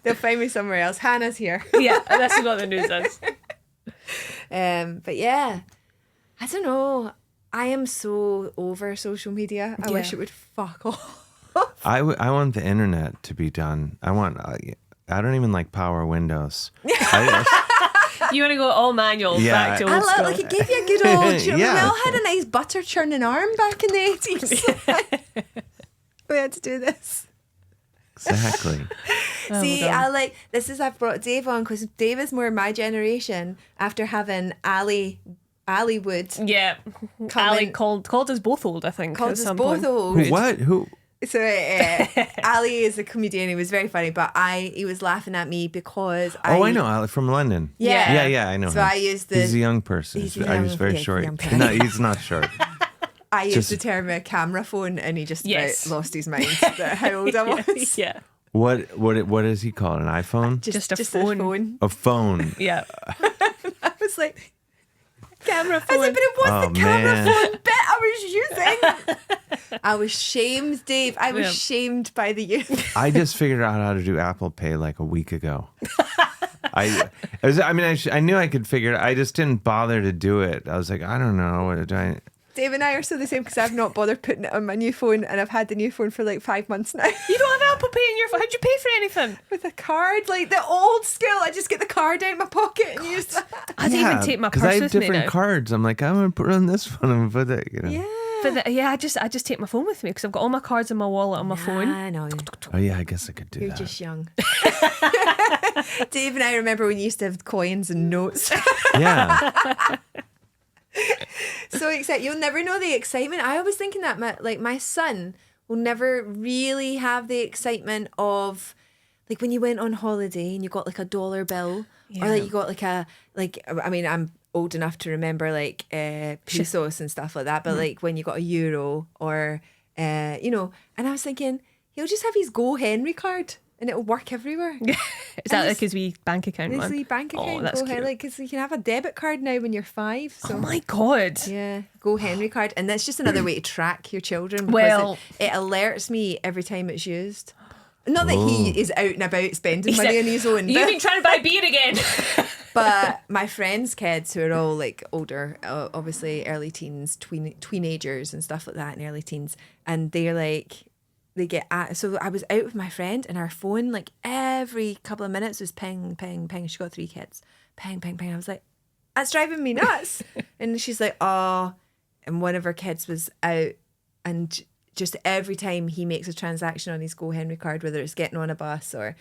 [SPEAKER 2] They'll find me somewhere else. Hannah's here.
[SPEAKER 3] Yeah, that's what the news is.
[SPEAKER 2] But yeah, I don't know. I am so over social media. I wish it would fuck off.
[SPEAKER 1] I want the internet to be done. I don't even like power windows.
[SPEAKER 3] You want to go all manual back to old school.
[SPEAKER 2] Like it gave you a good old. We all had a nice butter churning arm back in the 80s. We had to do this.
[SPEAKER 1] Exactly.
[SPEAKER 2] See, I've brought Dave on because Dave is more my generation after having Ali Wood.
[SPEAKER 3] Yeah. Ali called us both old, I think.
[SPEAKER 2] Called us both old.
[SPEAKER 1] What? Who?
[SPEAKER 2] So Ali is a comedian. He was very funny, but he was laughing at me because
[SPEAKER 1] I know Ali from London. Yeah, I know.
[SPEAKER 2] So
[SPEAKER 1] him.
[SPEAKER 2] I used
[SPEAKER 1] he's a young person. He's very short. No, he's not short.
[SPEAKER 2] I used the term a camera phone, and he just about lost his mind about how old I was.
[SPEAKER 3] Yeah.
[SPEAKER 1] What is he called? An iPhone?
[SPEAKER 2] Just a phone.
[SPEAKER 1] A phone.
[SPEAKER 3] Yeah.
[SPEAKER 2] I was like, camera phone.
[SPEAKER 3] I
[SPEAKER 2] said, but it was the camera phone bit I was using. I was shamed, Dave. I was shamed by the youth.
[SPEAKER 1] I just figured out how to do Apple Pay like a week ago. I knew I could figure it. I just didn't bother to do it. I was like, I don't know.
[SPEAKER 2] Dave and I are still the same because I've not bothered putting it on my new phone, and I've had the new phone for like 5 months now.
[SPEAKER 3] You don't have Apple Pay in your phone? How'd you pay for anything?
[SPEAKER 2] With a card, like the old school. I just get the card out of my pocket and use that.
[SPEAKER 3] I didn't even take my purse with me now.
[SPEAKER 1] Because I have different cards. I'm like, I'm going to put it on this one and put it,
[SPEAKER 2] Yeah.
[SPEAKER 3] I just take my phone with me because I've got all my cards in my wallet on my phone.
[SPEAKER 2] I know.
[SPEAKER 1] Oh yeah, I guess I could do that.
[SPEAKER 2] You're just young. Dave and I remember when you used to have coins and notes.
[SPEAKER 1] Yeah.
[SPEAKER 2] So you'll never know the excitement. I was thinking that my son will never really have the excitement of like when you went on holiday and you got like a dollar bill or like you got I'm old enough to remember like pesos and stuff like that, but like when you got a euro or and I was thinking he'll just have his Go Henry card and it'll work everywhere.
[SPEAKER 3] Is that like his wee bank account one?
[SPEAKER 2] His wee bank account.
[SPEAKER 3] Oh, that's cute.
[SPEAKER 2] Because you can have a debit card now when you're 5. So.
[SPEAKER 3] Oh my God.
[SPEAKER 2] Yeah, Go Henry card. And that's just another way to track your children because
[SPEAKER 3] well,
[SPEAKER 2] it alerts me every time it's used. Not that he is out and about spending money on his own.
[SPEAKER 3] You've been trying to buy beer again.
[SPEAKER 2] But my friends' kids who are all like older, obviously early teens, teenagers and stuff like that in early teens, and they're like... So I was out with my friend and our phone like every couple of minutes was ping, ping, ping. She got 3 kids. Ping, ping, ping. I was like, that's driving me nuts. And she's like, oh. And one of her kids was out and just every time he makes a transaction on his Go Henry card, whether it's getting on a bus or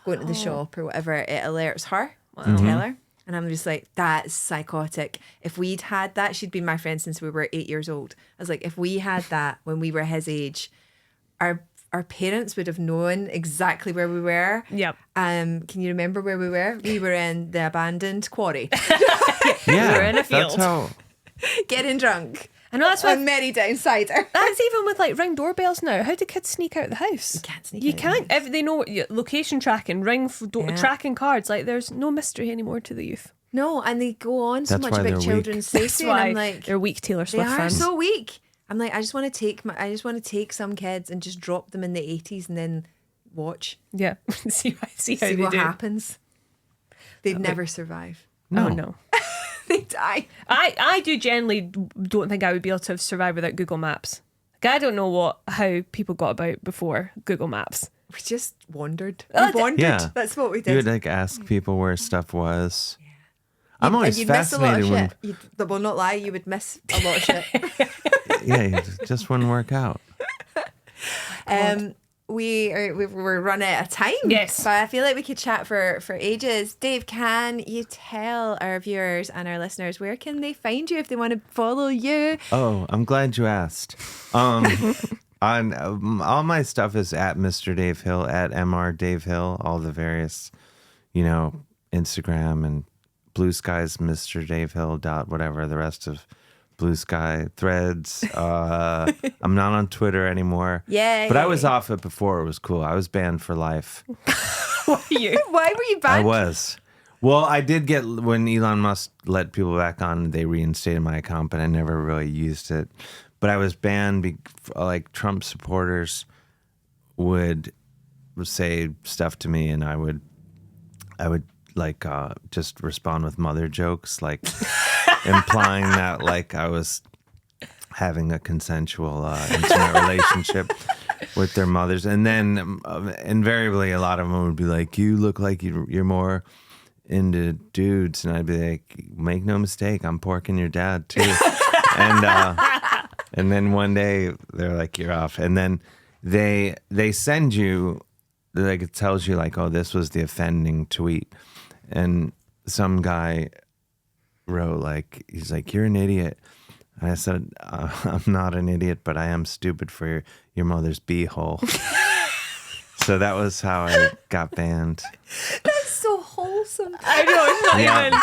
[SPEAKER 2] going to the shop or whatever, it alerts her to tell her. And I'm just like, that's psychotic. If we'd had that, she'd been my friend since we were 8 years old. I was like, if we had that when we were his age, our parents would have known exactly where we were.
[SPEAKER 3] Yep.
[SPEAKER 2] Can you remember where we were? We were in the abandoned quarry.
[SPEAKER 1] Yeah,
[SPEAKER 3] we were in a field.
[SPEAKER 1] That's how...
[SPEAKER 2] Getting drunk.
[SPEAKER 3] I know that's what
[SPEAKER 2] on Mary Downsider.
[SPEAKER 3] that's even with like ring doorbells now. How do kids sneak out of the house?
[SPEAKER 2] You can't sneak
[SPEAKER 3] You
[SPEAKER 2] out of
[SPEAKER 3] can't.
[SPEAKER 2] the house.
[SPEAKER 3] If they know location tracking,
[SPEAKER 2] Yeah.
[SPEAKER 3] tracking cards, like there's no mystery anymore to the youth.
[SPEAKER 2] No, and they go on so
[SPEAKER 1] That's
[SPEAKER 2] much
[SPEAKER 1] why they're
[SPEAKER 2] about
[SPEAKER 1] weak.
[SPEAKER 2] children's
[SPEAKER 3] That's
[SPEAKER 2] safety, and
[SPEAKER 3] why
[SPEAKER 2] I'm like,
[SPEAKER 3] they're weak Taylor
[SPEAKER 2] they
[SPEAKER 3] Swift
[SPEAKER 2] are
[SPEAKER 3] fans.
[SPEAKER 2] so weak. I'm like, I just want to take some kids and just drop them in the 80s and then watch,
[SPEAKER 3] Yeah, see how
[SPEAKER 2] see
[SPEAKER 3] they
[SPEAKER 2] what
[SPEAKER 3] do.
[SPEAKER 2] happens. They'd never survive.
[SPEAKER 3] No, no.
[SPEAKER 2] They die.
[SPEAKER 3] I do generally don't think I would be able to have survived without Google Maps. Like, I don't know how people got about before Google Maps.
[SPEAKER 2] We just wandered.
[SPEAKER 3] Oh,
[SPEAKER 2] We wandered.
[SPEAKER 1] Yeah.
[SPEAKER 2] That's what we
[SPEAKER 1] You
[SPEAKER 2] did.
[SPEAKER 1] would like ask people where stuff was. I'm always
[SPEAKER 2] You'd miss a lot of
[SPEAKER 1] fascinated when
[SPEAKER 2] shit. Well, not lie, you would miss a lot of shit.
[SPEAKER 1] it just wouldn't work out.
[SPEAKER 2] We're running out of time.
[SPEAKER 3] Yes.
[SPEAKER 2] But I feel like we could chat for ages. Dave, can you tell our viewers and our listeners where can they find you if they want to follow you?
[SPEAKER 1] Oh, I'm glad you asked. On all my stuff is at Mr. Dave Hill, at Mr. Dave Hill, all the various, Instagram and Blue Sky's Mr. Dave Hill dot whatever, the rest of Blue Sky, Threads. I'm not on Twitter anymore.
[SPEAKER 2] Yeah.
[SPEAKER 1] But I was off it before. It was cool. I was banned for life.
[SPEAKER 3] What are you?
[SPEAKER 2] Why were you banned?
[SPEAKER 1] I was. Well, I did get, when Elon Musk let people back on, they reinstated my account, but I never really used it. But I was banned, like Trump supporters would say stuff to me, and I would like just respond with mother jokes, like implying that like I was having a consensual intimate relationship with their mothers. And then invariably a lot of them would be like, you look like you're more into dudes. And I'd be like, make no mistake, I'm porking your dad too. And then one day they're like, you're off. And then they send you, like, it tells you like, oh, this was the offending tweet. And some guy wrote like, he's like, you're an idiot. And I said, I'm not an idiot, but I am stupid for your mother's beehole. So that was how I got banned.
[SPEAKER 2] That's so wholesome.
[SPEAKER 3] I know, it's not
[SPEAKER 1] Yeah.
[SPEAKER 3] even.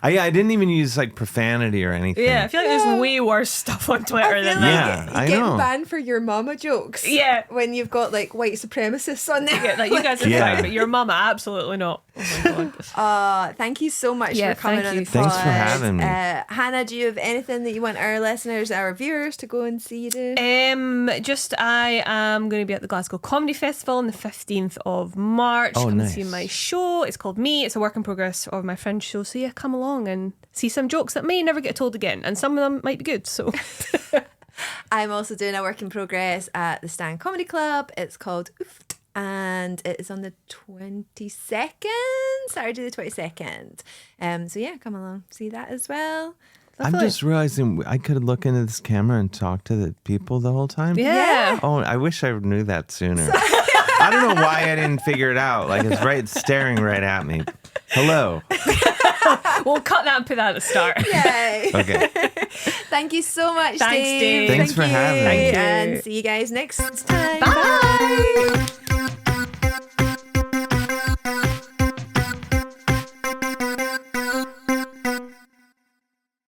[SPEAKER 1] I didn't even use like profanity or anything.
[SPEAKER 3] Yeah, I feel like there's way worse stuff on Twitter
[SPEAKER 2] I
[SPEAKER 3] than
[SPEAKER 2] feel
[SPEAKER 3] that.
[SPEAKER 1] Yeah, I
[SPEAKER 2] getting
[SPEAKER 1] know.
[SPEAKER 2] banned for your mama jokes.
[SPEAKER 3] Yeah.
[SPEAKER 2] When you've got like white supremacists on there.
[SPEAKER 3] Yeah, like you guys are
[SPEAKER 1] Yeah.
[SPEAKER 3] fine, but your mama absolutely not. Oh my god.
[SPEAKER 2] Thank you so much
[SPEAKER 3] Yeah,
[SPEAKER 2] for coming
[SPEAKER 3] thank
[SPEAKER 2] on
[SPEAKER 3] you.
[SPEAKER 2] the pod.
[SPEAKER 1] Thanks for having me.
[SPEAKER 2] Hannah, do you have anything that you want our listeners, our viewers to go and see you do?
[SPEAKER 3] I am going to be at the Glasgow Comedy Festival on the 15th of March.
[SPEAKER 1] Oh,
[SPEAKER 3] come
[SPEAKER 1] nice.
[SPEAKER 3] and see my show. It's called Me. It's a work in progress of my friend's show. So yeah, come along and see some jokes that may never get told again, and some of them might be good. So
[SPEAKER 2] I'm also doing a work in progress at the Stan Comedy Club. It's called Ooft, and it is on the 22nd, Saturday the 22nd. So yeah, come along, see that as well.
[SPEAKER 1] I'm just realizing I could look into this camera and talk to the people the whole time.
[SPEAKER 3] yeah.
[SPEAKER 1] Oh, I wish I knew that sooner. I don't know why I didn't figure it out. Like it's staring right at me. Hello.
[SPEAKER 3] We'll cut that and put that at the start.
[SPEAKER 2] Yay.
[SPEAKER 1] Okay.
[SPEAKER 2] Thank you so much,
[SPEAKER 3] Thanks, Dave.
[SPEAKER 1] Thanks for having me.
[SPEAKER 3] Thank you.
[SPEAKER 2] And see you guys next time.
[SPEAKER 3] Bye.